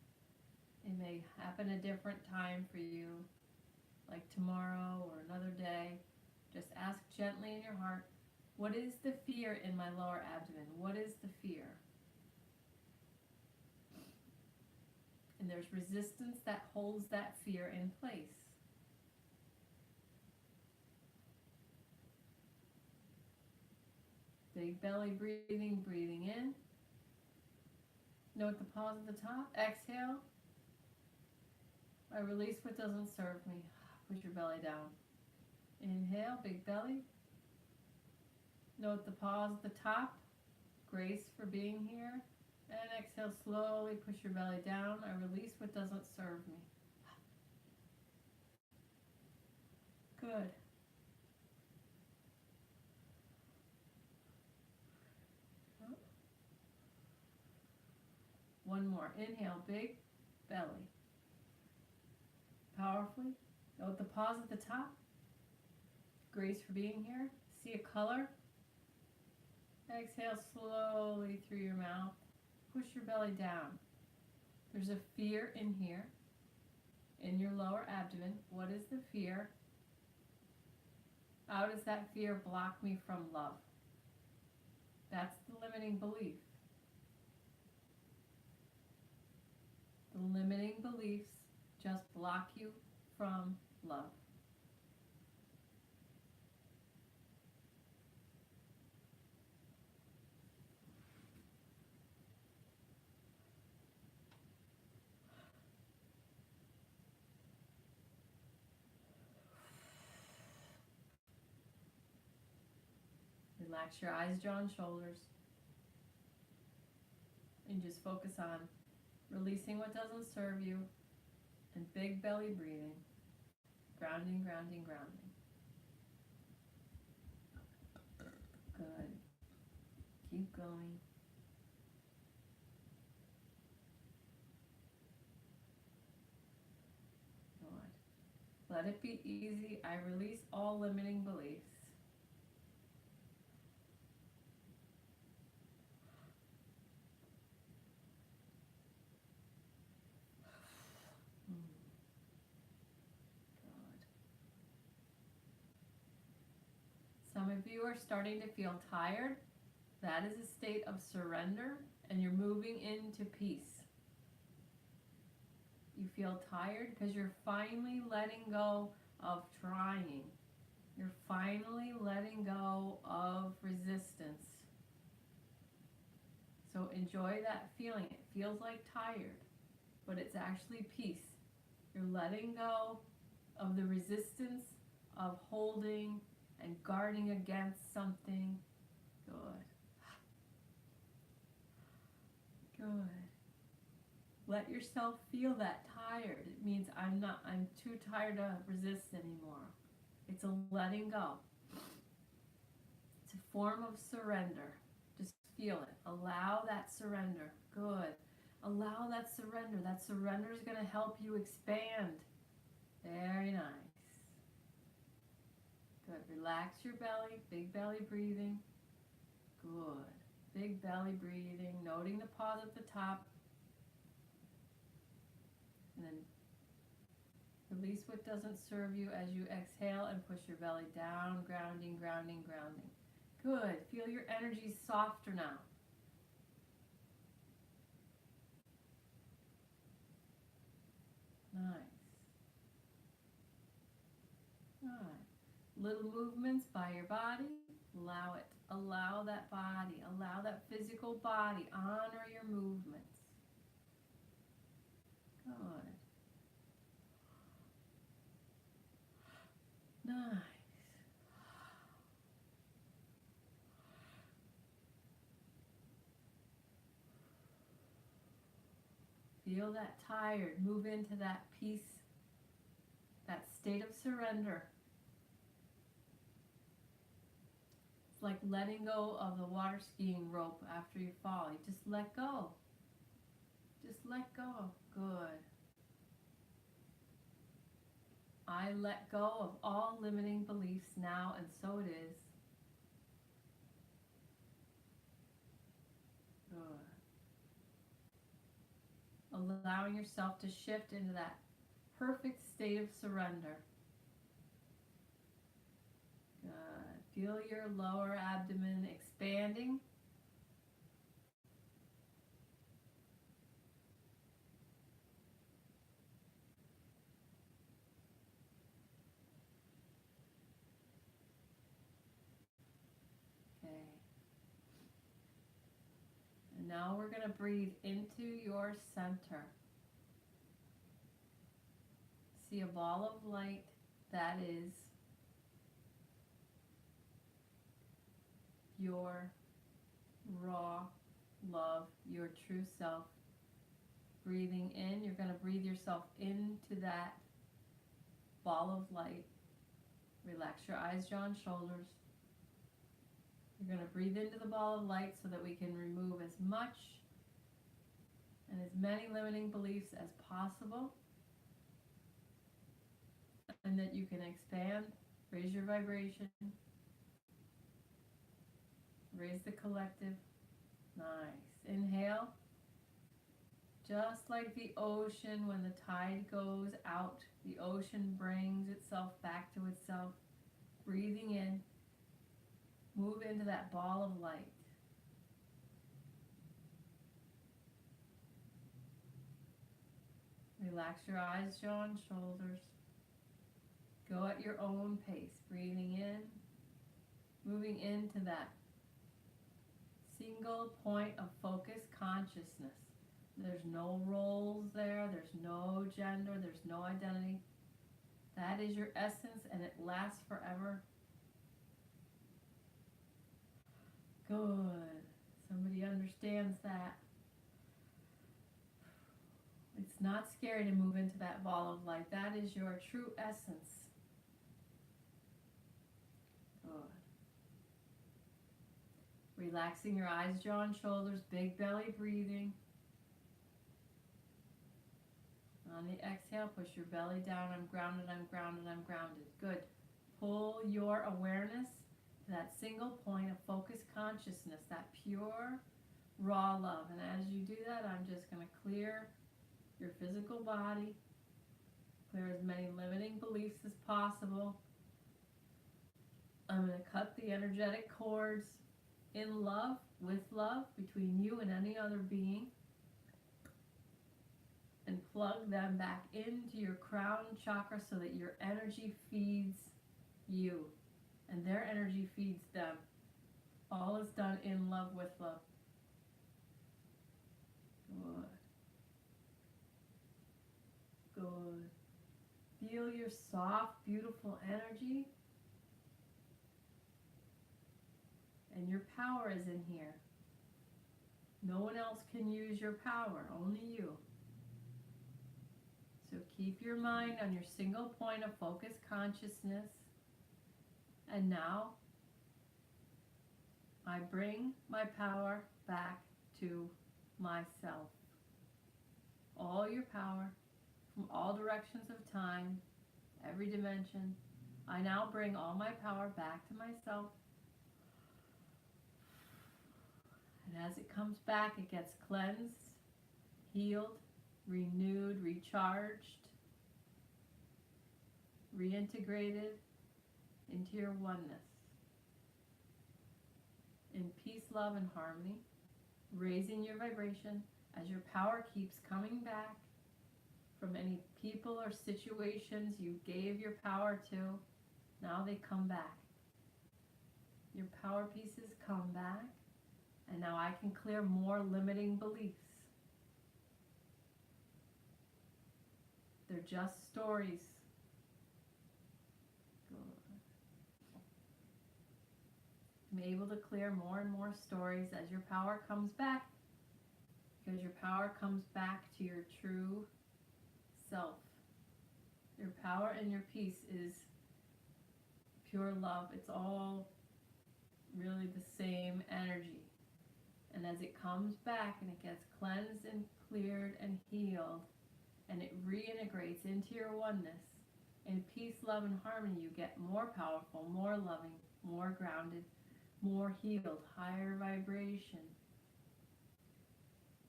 it may happen a different time for you, like tomorrow or another day. Just ask gently in your heart, what is the fear in my lower abdomen? What is the fear? And there's resistance that holds that fear in place. Big belly breathing, breathing in. Note the pause at the top. Exhale. I release what doesn't serve me. Push your belly down. Inhale, big belly. Note the pause at the top. Grace for being here. And exhale, slowly push your belly down. I release what doesn't serve me. Good. One more. Inhale, big belly. Powerfully. Note the pause at the top. Grace for being here. See a color. Exhale slowly through your mouth. Push your belly down. There's a fear in here, in your lower abdomen. What is the fear? How does that fear block me from love? That's the limiting belief. The limiting beliefs just block you from love. Relax your eyes, jaw, and shoulders. And just focus on releasing what doesn't serve you and big belly breathing. Grounding, grounding, grounding. Good. Keep going. Good. Let it be easy. I release all limiting beliefs. Some of you are starting to feel tired. That is a state of surrender, and you're moving into peace. You feel tired because you're finally letting go of trying. You're finally letting go of resistance. So enjoy that feeling. It feels like tired, but it's actually peace. You're letting go of the resistance of holding and guarding against something. Good. Good. Let yourself feel that tired. It means I'm too tired to resist anymore. It's a letting go. It's a form of surrender. Just feel it. Allow that surrender. Good. Allow that surrender. That surrender is going to help you expand. Very nice. Good. Relax your belly. Big belly breathing. Good. Big belly breathing. Noting the pause at the top. And then release what doesn't serve you as you exhale and push your belly down. Grounding, grounding, grounding. Good. Feel your energy softer now. Nice. Nice. Little movements by your body. Allow it. Allow that body. Allow that physical body. Honor your movements. Good. Nice. Feel that tired. Move into that peace, that state of surrender. It's like letting go of the water skiing rope after you fall. You just let go. Just let go. Good. I let go of all limiting beliefs now, and so it is. Good. Allowing yourself to shift into that perfect state of surrender. Good. Feel your lower abdomen expanding. Okay. And now we're going to breathe into your center. See a ball of light that is your raw love, your true self. Breathing in, you're going to breathe yourself into that ball of light. Relax your eyes, jaw, and shoulders. You're going to breathe into the ball of light so that we can remove as much and as many limiting beliefs as possible, and that you can expand, raise your vibration, raise the collective. Nice. Inhale. Just like the ocean, when the tide goes out, the ocean brings itself back to itself. Breathing in, move into that ball of light. Relax your eyes, jaw, and shoulders. Go at your own pace, breathing in, moving into that single point of focus consciousness. There's no roles there, there's no gender, there's no identity. That is your essence, and it lasts forever. Good. Somebody understands that. It's not scary to move into that ball of light. That is your true essence. Good. Relaxing your eyes, jaw, and shoulders, big belly breathing. On the exhale, push your belly down. I'm grounded, I'm grounded, I'm grounded. Good. Pull your awareness to that single point of focused consciousness, that pure, raw love. And as you do that, I'm just going to clear your physical body, clear as many limiting beliefs as possible. I'm going to cut the energetic cords in love, with love, between you and any other being, and plug them back into your crown chakra so that your energy feeds you and their energy feeds them. All is done in love, with love. Good. Good. Feel your soft, beautiful energy. And your power is in here. No one else can use your power, only you. So keep your mind on your single point of focus consciousness. And now, I bring my power back to myself. All your power, from all directions of time, every dimension. I now bring all my power back to myself. And as it comes back, it gets cleansed, healed, renewed, recharged, reintegrated into your oneness. In peace, love, and harmony, raising your vibration as your power keeps coming back from any people or situations you gave your power to. Now they come back. Your power pieces come back, and now I can clear more limiting beliefs. They're just stories. I'm able to clear more and more stories as your power comes back, because your power comes back to your true self. Your power and your peace is pure love. It's all really the same energy. And as it comes back and it gets cleansed and cleared and healed, and it reintegrates into your oneness, In peace, love, and harmony, you get more powerful, more loving, more grounded, more healed, higher vibration,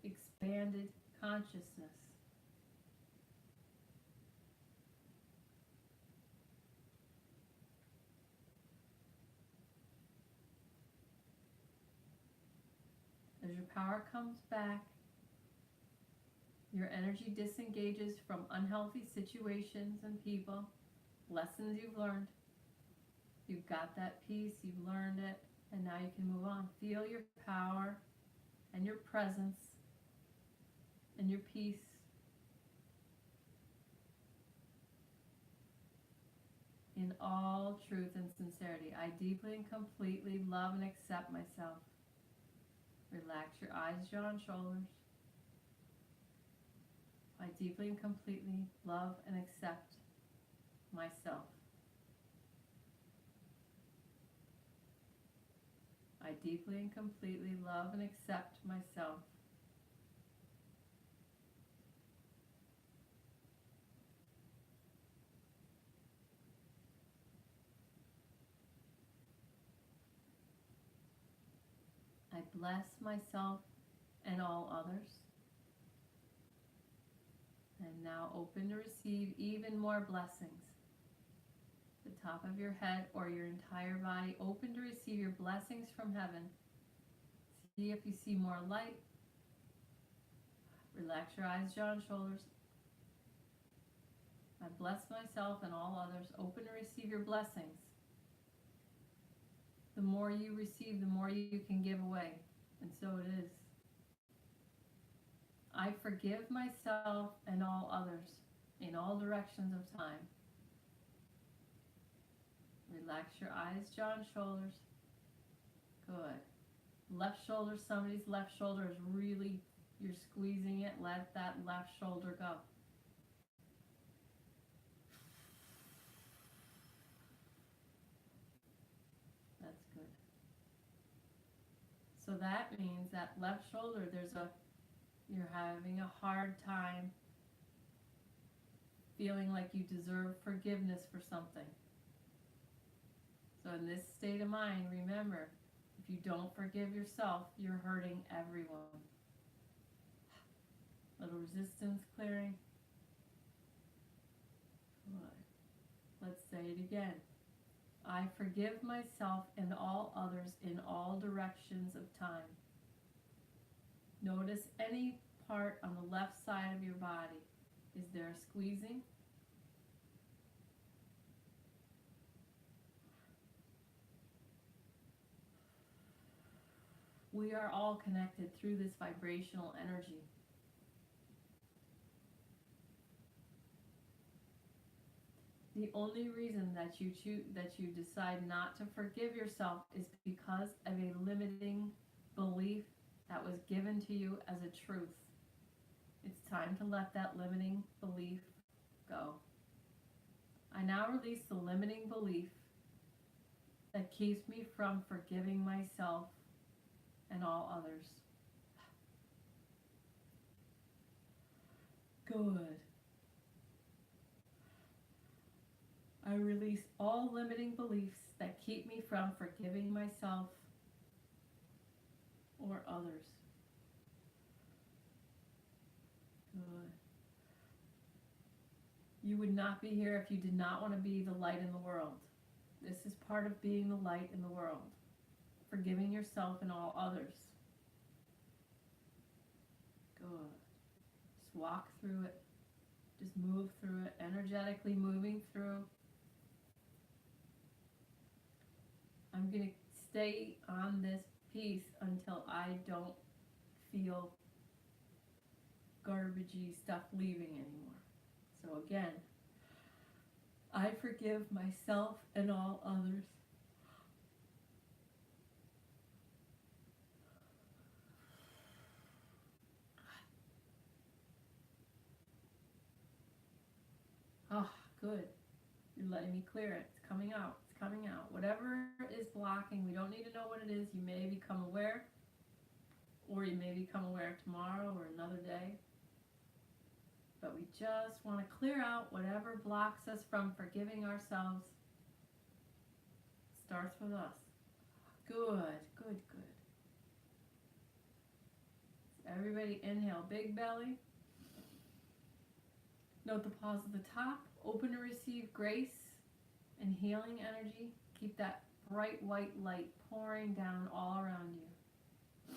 expanded consciousness. As your power comes back, your energy disengages from unhealthy situations and people, lessons you've learned. You've got that peace, you've learned it, and now you can move on. Feel your power and your presence and your peace. In all truth and sincerity, I deeply and completely love and accept myself. Relax your eyes, jaw, and shoulders. I deeply and completely love and accept myself. I deeply and completely love and accept myself. I bless myself and all others. And now open to receive even more blessings. The top of your head or your entire body, open to receive your blessings from heaven. See if you see more light. Relax your eyes, jaw, and shoulders. I bless myself and all others. Open to receive your blessings. The more you receive, the more you can give away. And so it is. I forgive myself and all others in all directions of time. Relax your eyes, jaw, and shoulders. Good. Left shoulder, somebody's left shoulder is really, you're squeezing it. Let that left shoulder go. That's good. So that means that left shoulder, you're having a hard time feeling like you deserve forgiveness for something. So in this state of mind, remember, if you don't forgive yourself, you're hurting everyone. Little resistance clearing. Good. Let's say it again. I forgive myself and all others in all directions of time. Notice any part on the left side of your body. Is there a squeezing? We are all connected through this vibrational energy. The only reason that you decide not to forgive yourself is because of a limiting belief that was given to you as a truth. It's time to let that limiting belief go. I now release the limiting belief that keeps me from forgiving myself and all others. Good. I release all limiting beliefs that keep me from forgiving myself or others. Good. You would not be here if you did not want to be the light in the world. This is part of being the light in the world. Forgiving yourself and all others. Good. Just walk through it. Just move through it, energetically moving through. I'm going to stay on this piece until I don't feel garbagey stuff leaving anymore. So again, I forgive myself and all others. Oh, good. You're letting me clear it. It's coming out. It's coming out. Whatever is blocking, we don't need to know what it is. You may become aware, or you may become aware tomorrow or another day. but we just want to clear out whatever blocks us from forgiving ourselves. Starts with us. Good, good, good. Everybody inhale, big belly. Note the pause at the top. Open to receive grace and healing energy. Keep that bright white light pouring down all around you.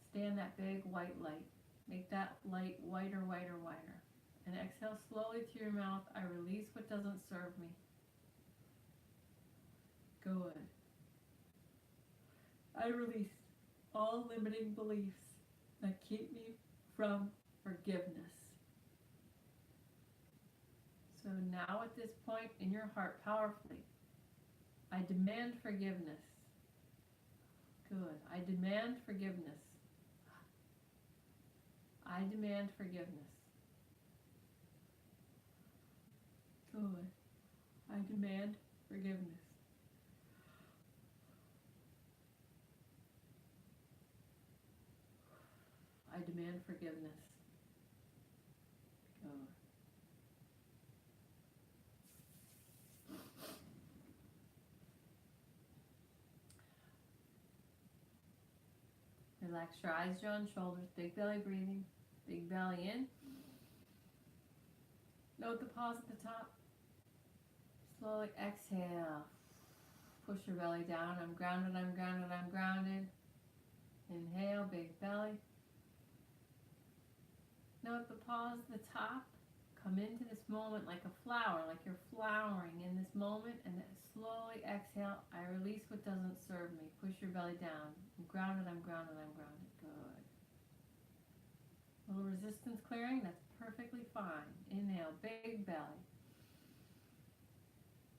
Stay in that big white light. Make that light whiter, whiter, whiter. And exhale slowly through your mouth. I release what doesn't serve me. Good. I release all limiting beliefs that keep me from forgiveness. So now at this point in your heart, powerfully, I demand forgiveness. Good. I demand forgiveness. I demand forgiveness. Good. I demand forgiveness. I demand forgiveness. Good. Relax your eyes, jaw, and shoulders. Big belly breathing. Big belly in. Note the pause at the top. Slowly exhale. Push your belly down. I'm grounded, I'm grounded, I'm grounded. Inhale, big belly. Note the pause at the top. Come into this moment like a flower, like you're flowering in this moment, and then slowly exhale. I release what doesn't serve me. Push your belly down. I'm grounded, I'm grounded, I'm grounded. Good. A little resistance clearing, that's perfectly fine. Inhale, big belly.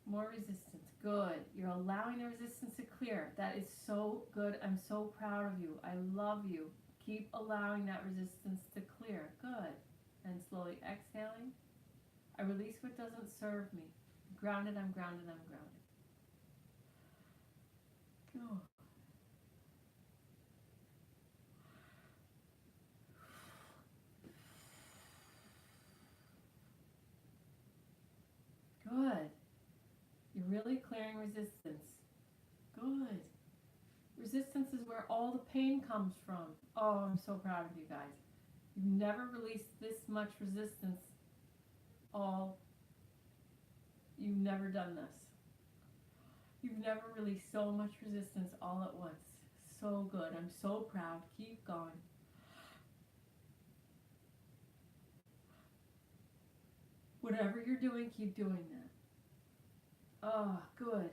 More resistance. Good. You're allowing the resistance to clear. That is so good. I'm so proud of you. I love you. Keep allowing that resistance to clear. Good. And slowly exhaling. I release what doesn't serve me. I'm grounded, I'm grounded, I'm grounded. Go. Good. You're really clearing resistance. Good. Resistance is where all the pain comes from. Oh, I'm so proud of you guys. You've never released this much resistance. You've never done this. You've never released so much resistance all at once. So good. I'm so proud. Keep going. Whatever you're doing, keep doing that. Oh, good.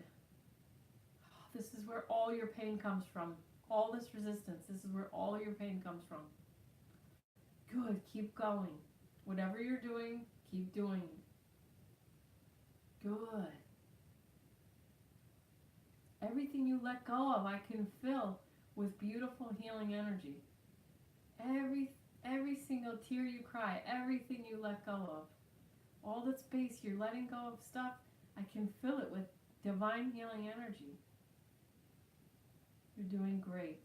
This is where all your pain comes from. All this resistance, this is where all your pain comes from. Good, keep going. Whatever you're doing, keep doing it. Good. Everything you let go of, I can fill with beautiful healing energy. Every single tear you cry, everything you let go of, all that space you're letting go of stuff, I can fill it with divine healing energy. You're doing great.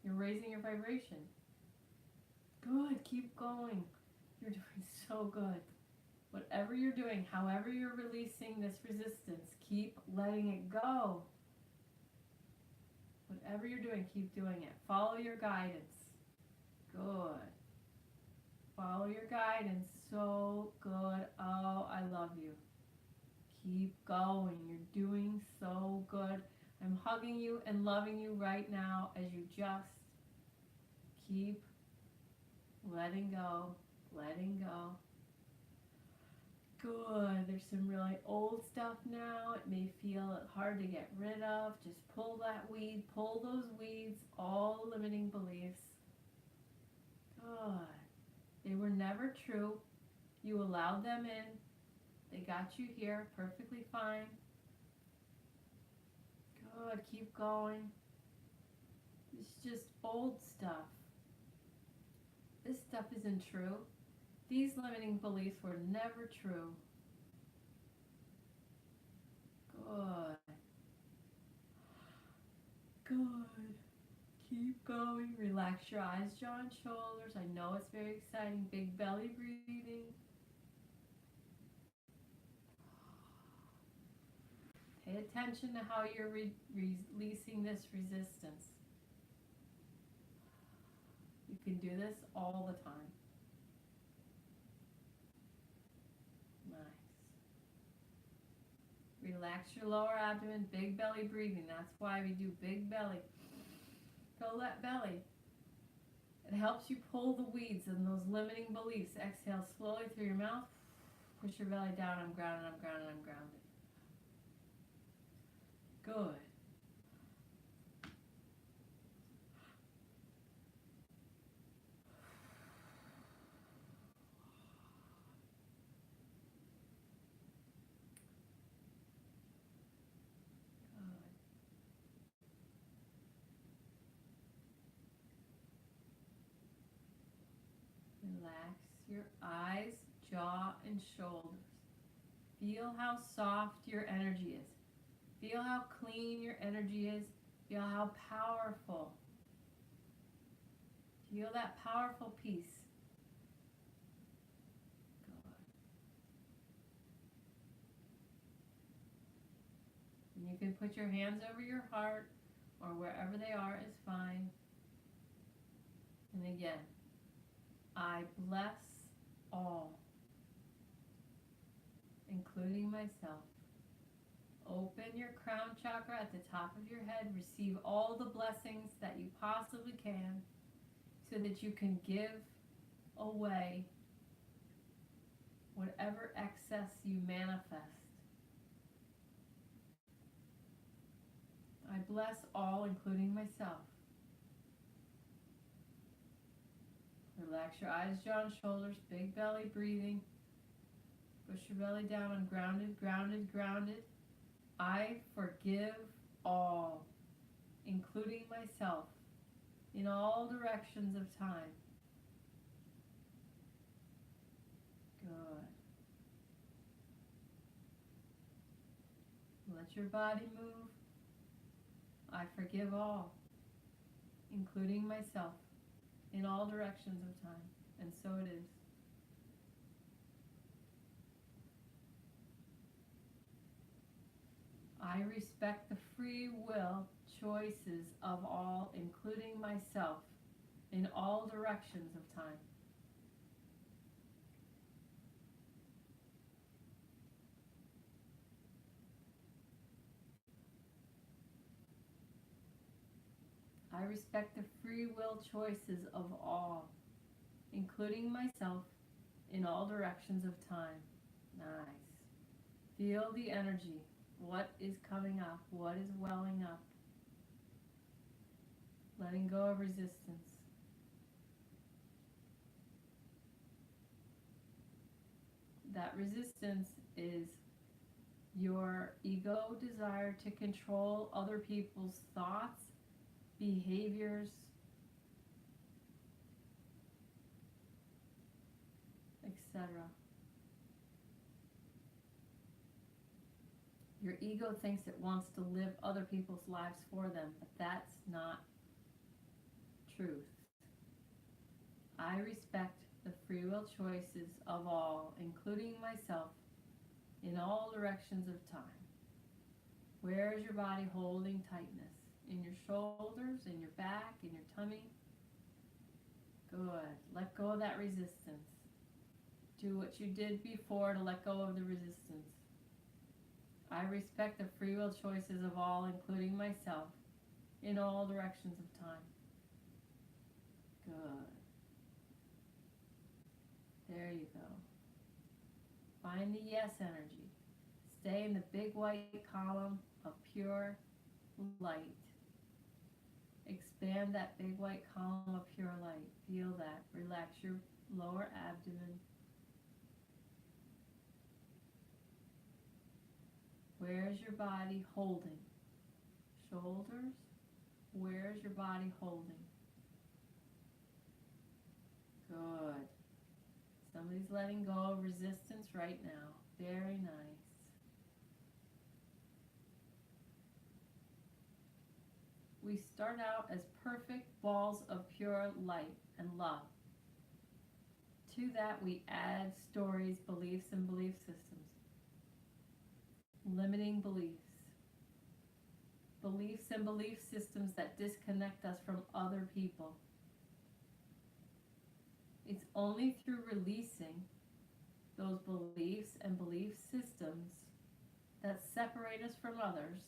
You're raising your vibration. Good, keep going. You're doing so good. Whatever you're doing, however you're releasing this resistance, keep letting it go. Whatever you're doing, keep doing it. Follow your guidance. Good. Follow your guidance. So good. Oh, I love you. Keep going. You're doing so good. I'm hugging you and loving you right now as you just keep letting go, letting go. Good. There's some really old stuff now. It may feel hard to get rid of. Just pull that weed, pull those weeds, all limiting beliefs. Good. They were never true. You allowed them in. They got you here perfectly fine. Good. Keep going. It's just old stuff. This stuff isn't true. These limiting beliefs were never true. Good. Good. Keep going. Relax your eyes, jaw, and shoulders. I know it's very exciting. Big belly breathing. attention to how you're releasing this resistance. You can do this all the time. Nice. Relax your lower abdomen, big belly breathing. That's why we do big belly. Fill that belly. It helps you pull the weeds and those limiting beliefs. Exhale slowly through your mouth. Push your belly down. I'm grounded, I'm grounded, I'm grounded. Good. Relax your eyes, jaw, and shoulders. Feel how soft your energy is. Feel how clean your energy is. Feel how powerful. Feel that powerful peace. Good. And you can put your hands over your heart or wherever they are is fine. And again, I bless all, including myself. Open your crown chakra at the top of your head. Receive all the blessings that you possibly can so that you can give away whatever excess you manifest. I bless all, including myself. Relax your eyes, jaw, and shoulders. Big belly breathing. Push your belly down. I'm grounded, grounded, grounded. I forgive all, including myself, in all directions of time. Good. Let your body move. I forgive all, including myself, in all directions of time. And so it is. I respect the free will choices of all, including myself, in all directions of time. I respect the free will choices of all, including myself, in all directions of time. Nice. Feel the energy. What is coming up? What is welling up? Letting go of resistance. That resistance is your ego desire to control other people's thoughts, behaviors, etc. Your ego thinks it wants to live other people's lives for them, but that's not truth. I respect the free will choices of all, including myself, in all directions of time. Where is your body holding tightness? In your shoulders, in your back, in your tummy? Good. Let go of that resistance. Do what you did before to let go of the resistance. I respect the free will choices of all, including myself, in all directions of time. Good. There you go. Find the yes energy. Stay in the big white column of pure light. Expand that big white column of pure light. Feel that. Relax your lower abdomen. Where is your body holding? Shoulders? Where is your body holding? Good. Somebody's letting go of resistance right now. Very nice. We start out as perfect balls of pure light and love. To that we add stories, beliefs, and belief systems. Limiting beliefs. beliefs and belief systems that disconnect us from other people. It's only through releasing those beliefs and belief systems that separate us from others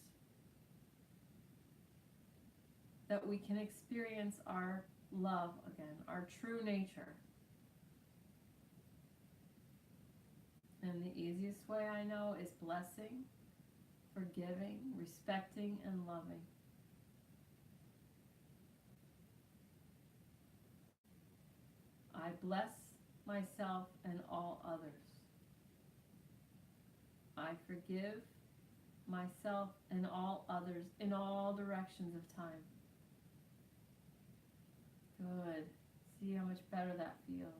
that we can experience our love again, our true nature. And the easiest way I know is blessing, forgiving, respecting, and loving. I bless myself and all others. I forgive myself and all others in all directions of time. Good. See how much better that feels.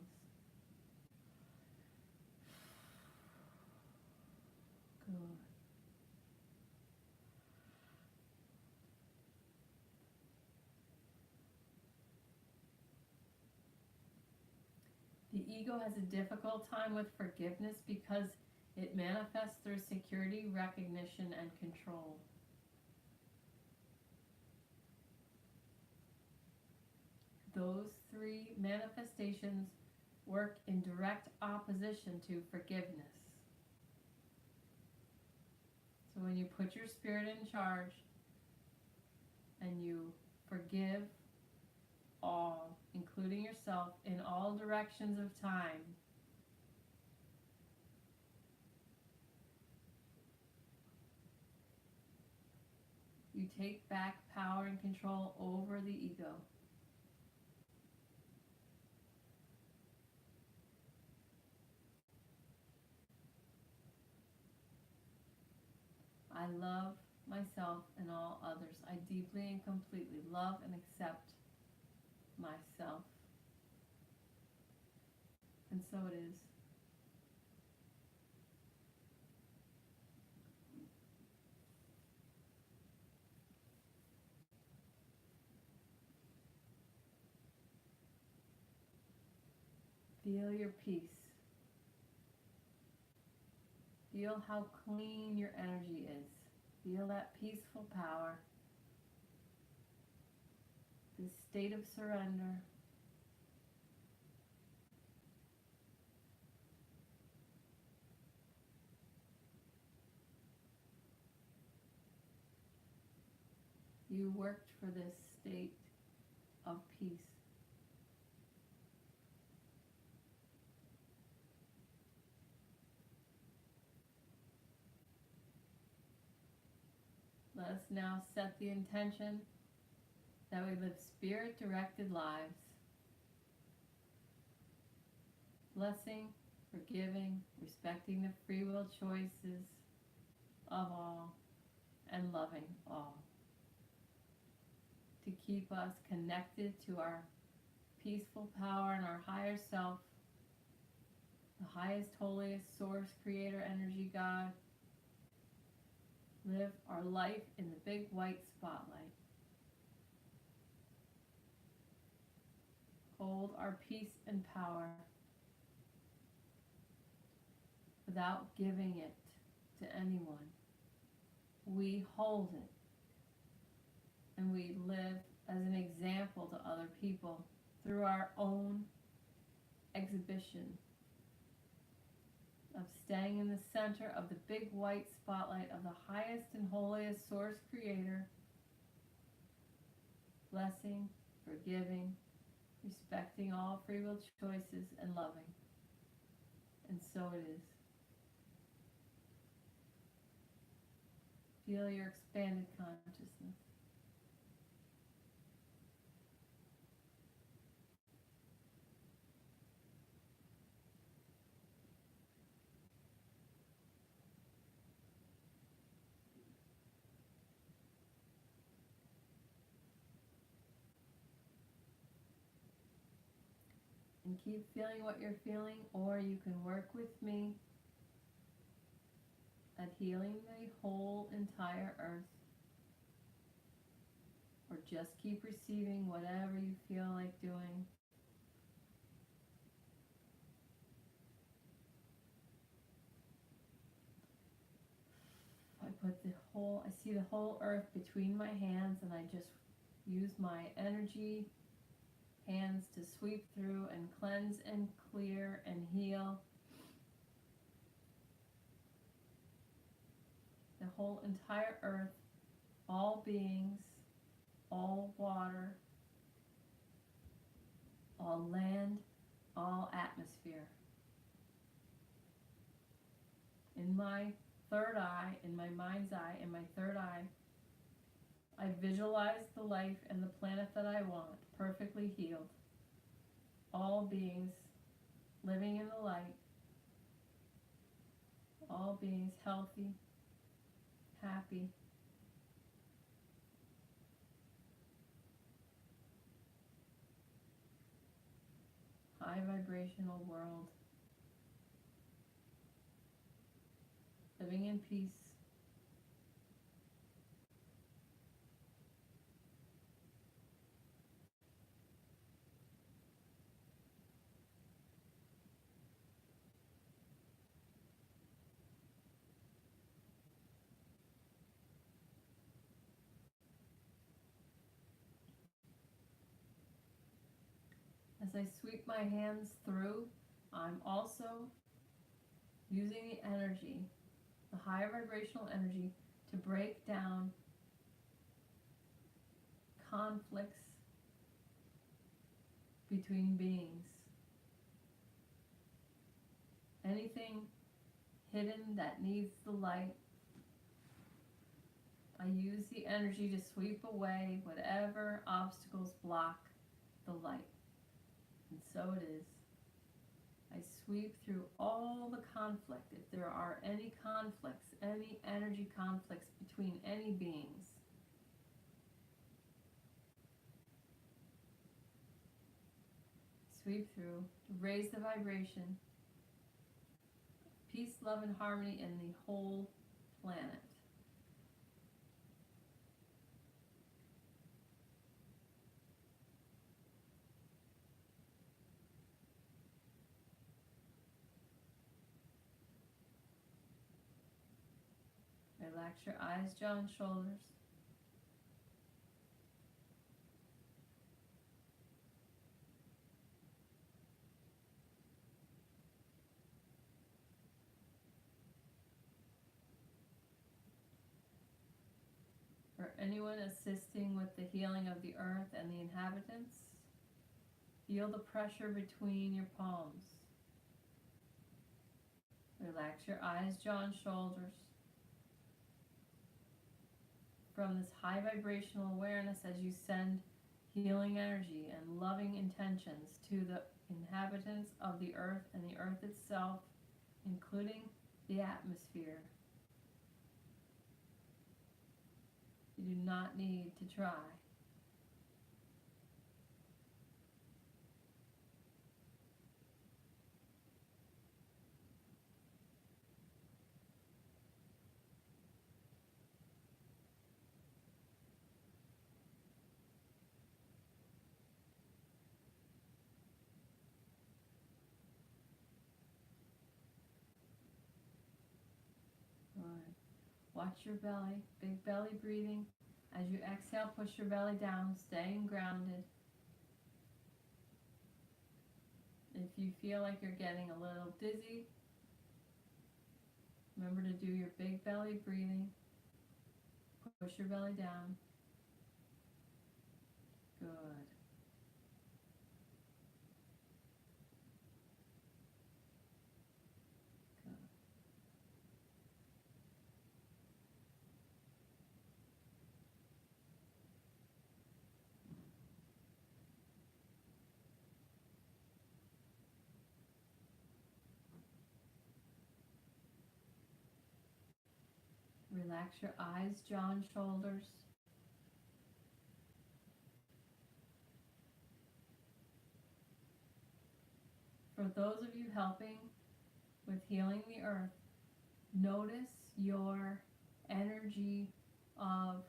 Good. The ego has a difficult time with forgiveness because it manifests through security, recognition, and control. Those three manifestations work in direct opposition to forgiveness. So when you put your spirit in charge and you forgive all, including yourself, in all directions of time, you take back power and control over the ego. I love myself and all others. I deeply and completely love and accept myself. And so it is. Feel your peace. Feel how clean your energy is. Feel that peaceful power, this state of surrender. You worked for this state of peace. Let us now set the intention that we live spirit-directed lives, blessing, forgiving, respecting the free will choices of all, and loving all, to keep us connected to our peaceful power and our higher self, the highest, holiest source, creator, energy, God. Live our life in the big white spotlight. Hold our peace and power without giving it to anyone. We hold it, and we live as an example to other people through our own exhibition of staying in the center of the big white spotlight of the highest and holiest source creator, blessing, forgiving, respecting all free will choices, and loving. And so it is. Feel your expanded consciousness. And keep feeling what you're feeling, or you can work with me at healing the whole entire earth, or just keep receiving whatever you feel like doing. I see the whole earth between my hands, and I just use my energy hands to sweep through and cleanse and clear and heal the whole entire earth, all beings, all water, all land, all atmosphere. In my third eye, in my mind's eye, in my third eye, I visualize the life and the planet that I want, perfectly healed. All beings living in the light. All beings healthy, happy. High vibrational world. Living in peace. As I sweep my hands through, I'm also using the energy, the higher vibrational energy, to break down conflicts between beings. Anything hidden that needs the light, I use the energy to sweep away whatever obstacles block the light. And so it is. I sweep through all the conflict. If there are any conflicts, any energy conflicts between any beings, sweep through to raise the vibration, peace, love, and harmony in the whole planet. Relax your eyes, jaw, and shoulders. For anyone assisting with the healing of the earth and the inhabitants, feel the pressure between your palms. Relax your eyes, jaw, and shoulders. From this high vibrational awareness, as you send healing energy and loving intentions to the inhabitants of the earth and the earth itself, including the atmosphere. You do not need to try. Good. Watch your belly, big belly breathing. As you exhale, push your belly down, staying grounded. If you feel like you're getting a little dizzy, remember to do your big belly breathing. Push your belly down. Good. Good. Relax your eyes, jaw, and shoulders. For those of you helping with healing the earth, notice your energy of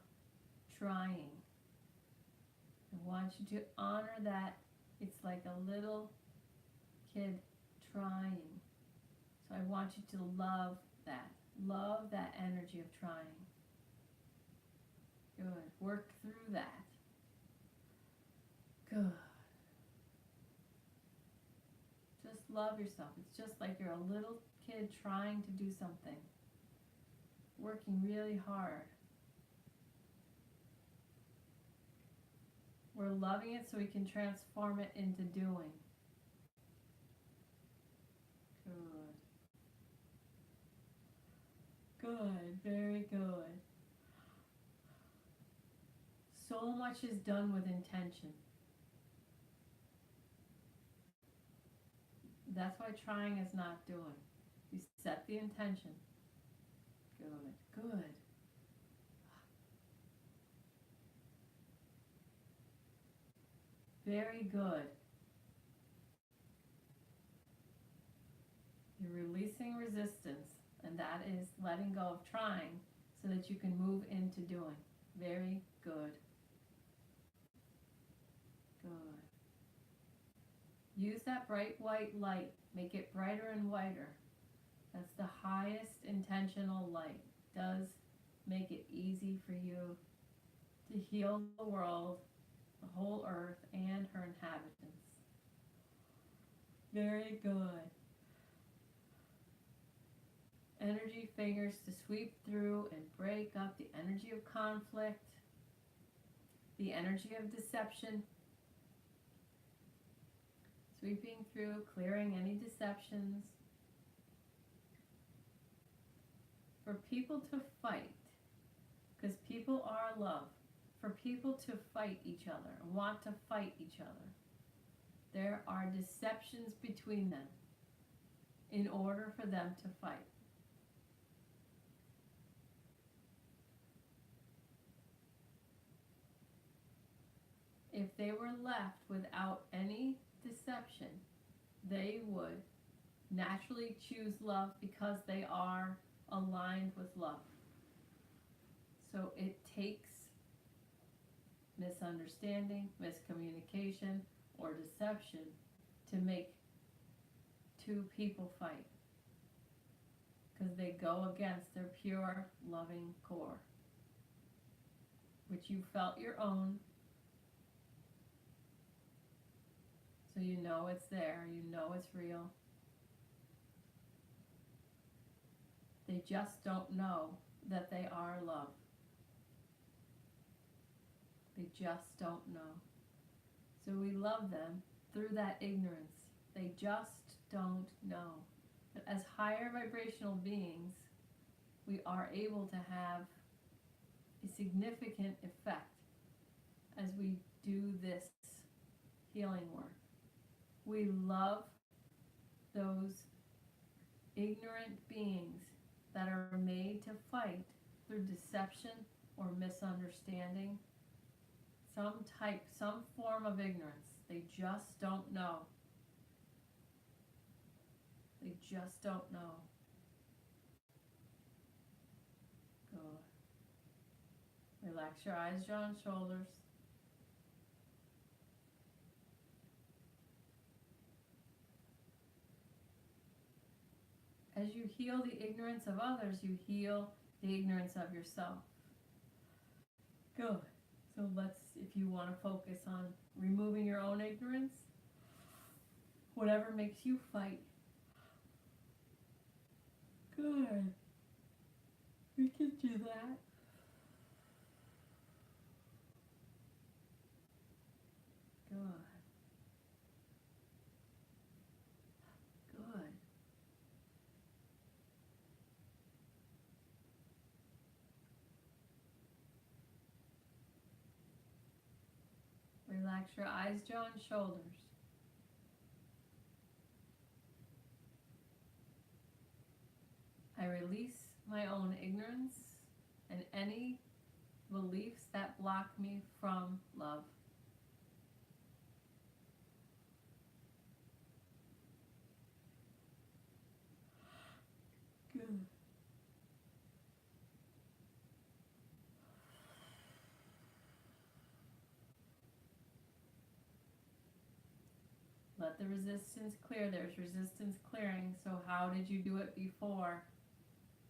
trying. I want you to honor that. It's like a little kid trying. So I want you to love that. Love that energy of trying. Good. Work through that. Good. Just love yourself. It's just like you're a little kid trying to do something, working really hard. We're loving it so we can transform it into doing. Good. Good. Very good. So much is done with intention. That's why trying is not doing. You set the intention. Good. Good. Very good. You're releasing resistance, and that is letting go of trying so that you can move into doing. Very good. Good. Use that bright white light. Make it brighter and whiter. That's the highest intentional light. Does make it easy for you to heal the world, the whole earth, and her inhabitants. Very good. Energy fingers to sweep through and break up the energy of conflict, the energy of deception. Sweeping through, clearing any deceptions. For people to fight, because people are love, for people to fight each other, want to fight each other, there are deceptions between them in order for them to fight. If they were left without any deception, they would naturally choose love because they are aligned with love. So it takes misunderstanding, miscommunication, or deception to make two people fight, because they go against their pure, loving core, which you felt your own. So you know it's there, you know it's real. They just don't know that they are love. They just don't know. So we love them through that ignorance. They just don't know. But as higher vibrational beings, we are able to have a significant effect as we do this healing work. We love those ignorant beings that are made to fight through deception or misunderstanding, some form of ignorance. They just don't know. They just don't know. Good. Relax your eyes, jaw, and shoulders. As you heal the ignorance of others, you heal the ignorance of yourself. Good. So if you want to focus on removing your own ignorance, whatever makes you fight. Good. We can do that. Good. Good. Relax your eyes, jaw, and shoulders. I release my own ignorance and any beliefs that block me from love. Good. Let the resistance clear. There's resistance clearing. So how did you do it before?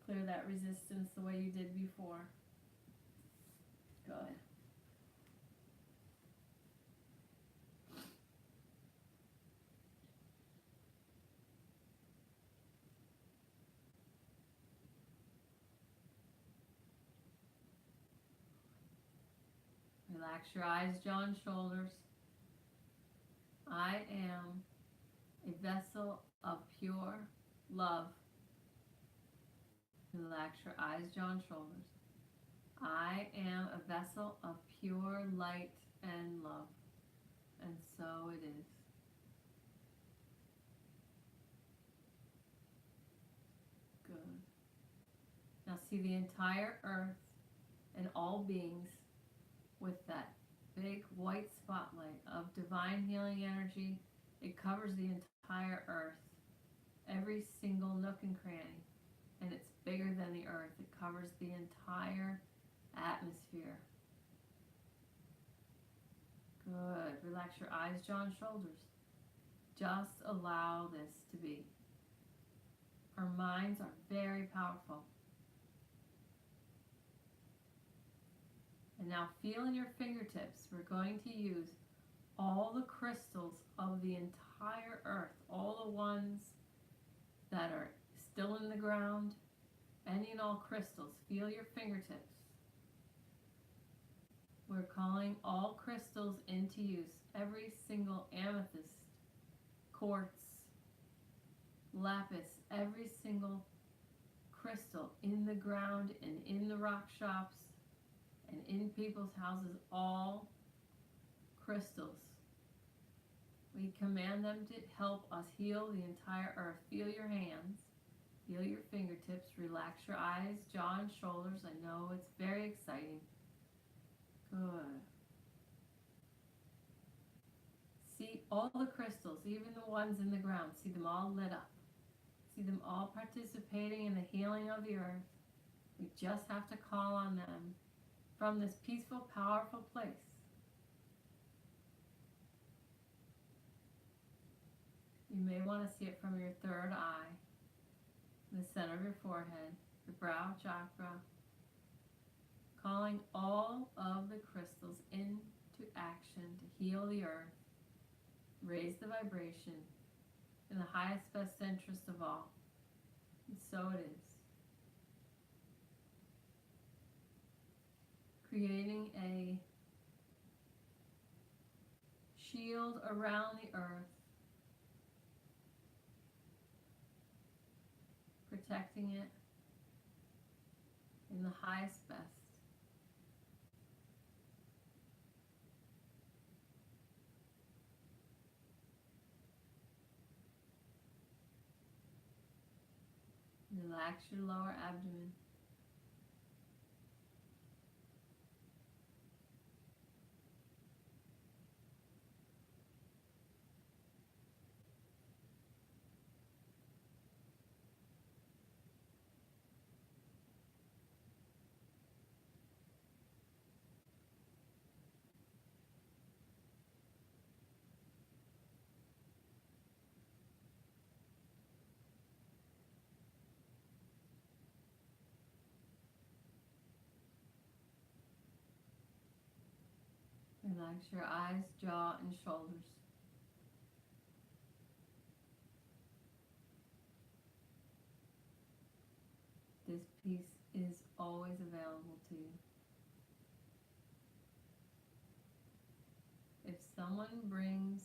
Clear that resistance the way you did before. Good. Relax your eyes, jaw, and shoulders. I am a vessel of pure love. Relax your eyes, jaw, and shoulders. I am a vessel of pure light and love. And so it is. Good. Now see the entire earth and all beings with that big white spotlight of divine healing energy. It covers the entire earth, every single nook and cranny, and it's bigger than the earth. It covers the entire atmosphere. Good. Relax your eyes, jaw, and shoulders. Just allow this to be. Our minds are very powerful. And now feel in your fingertips. We're going to use all the crystals of the entire earth, all the ones that are still in the ground, any and all crystals. Feel your fingertips. We're calling all crystals into use. Every single amethyst, quartz, lapis, every single crystal in the ground and in the rock shops and in people's houses, all crystals. We command them to help us heal the entire earth. Feel your hands, feel your fingertips, relax your eyes, jaw, and shoulders. I know it's very exciting. Good. See all the crystals, even the ones in the ground. See them all lit up. See them all participating in the healing of the earth. We just have to call on them from this peaceful, powerful place. You may want to see it from your third eye, the center of your forehead, your brow chakra, calling all of the crystals into action to heal the earth, raise the vibration in the highest best interest of all. And so it is. Creating a shield around the earth, protecting it in the highest best. Relax your lower abdomen. Relax your eyes, jaw, and shoulders. This peace is always available to you. If someone brings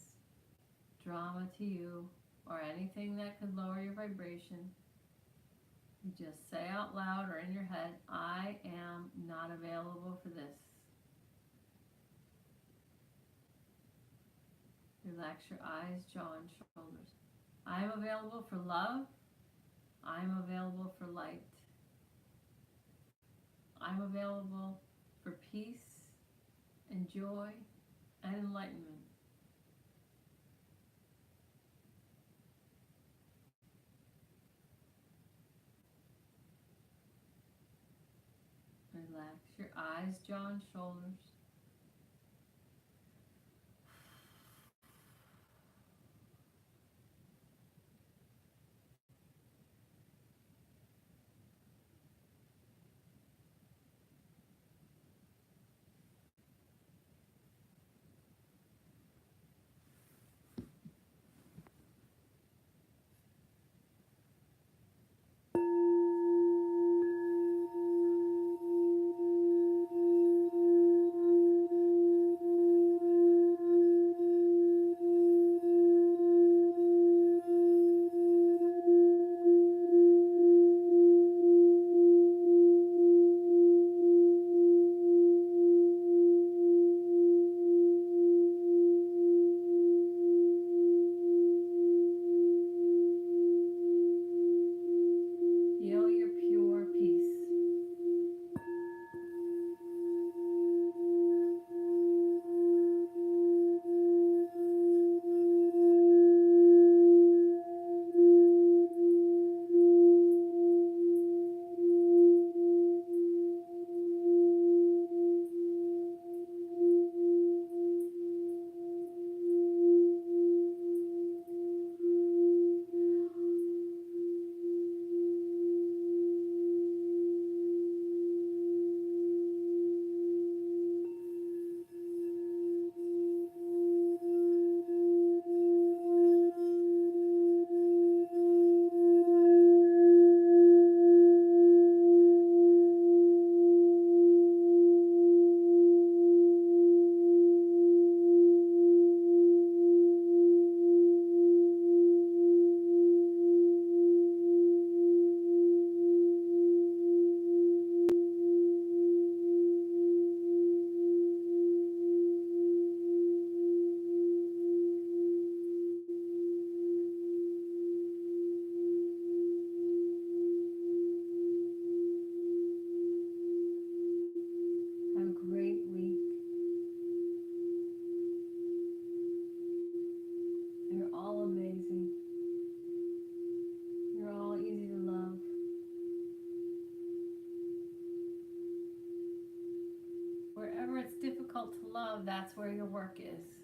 drama to you or anything that could lower your vibration, you just say out loud or in your head, I am not available for this. Relax your eyes, jaw, and shoulders. I am available for love. I am available for light. I'm available for peace and joy and enlightenment. Relax your eyes, jaw, and shoulders. that's where your work is.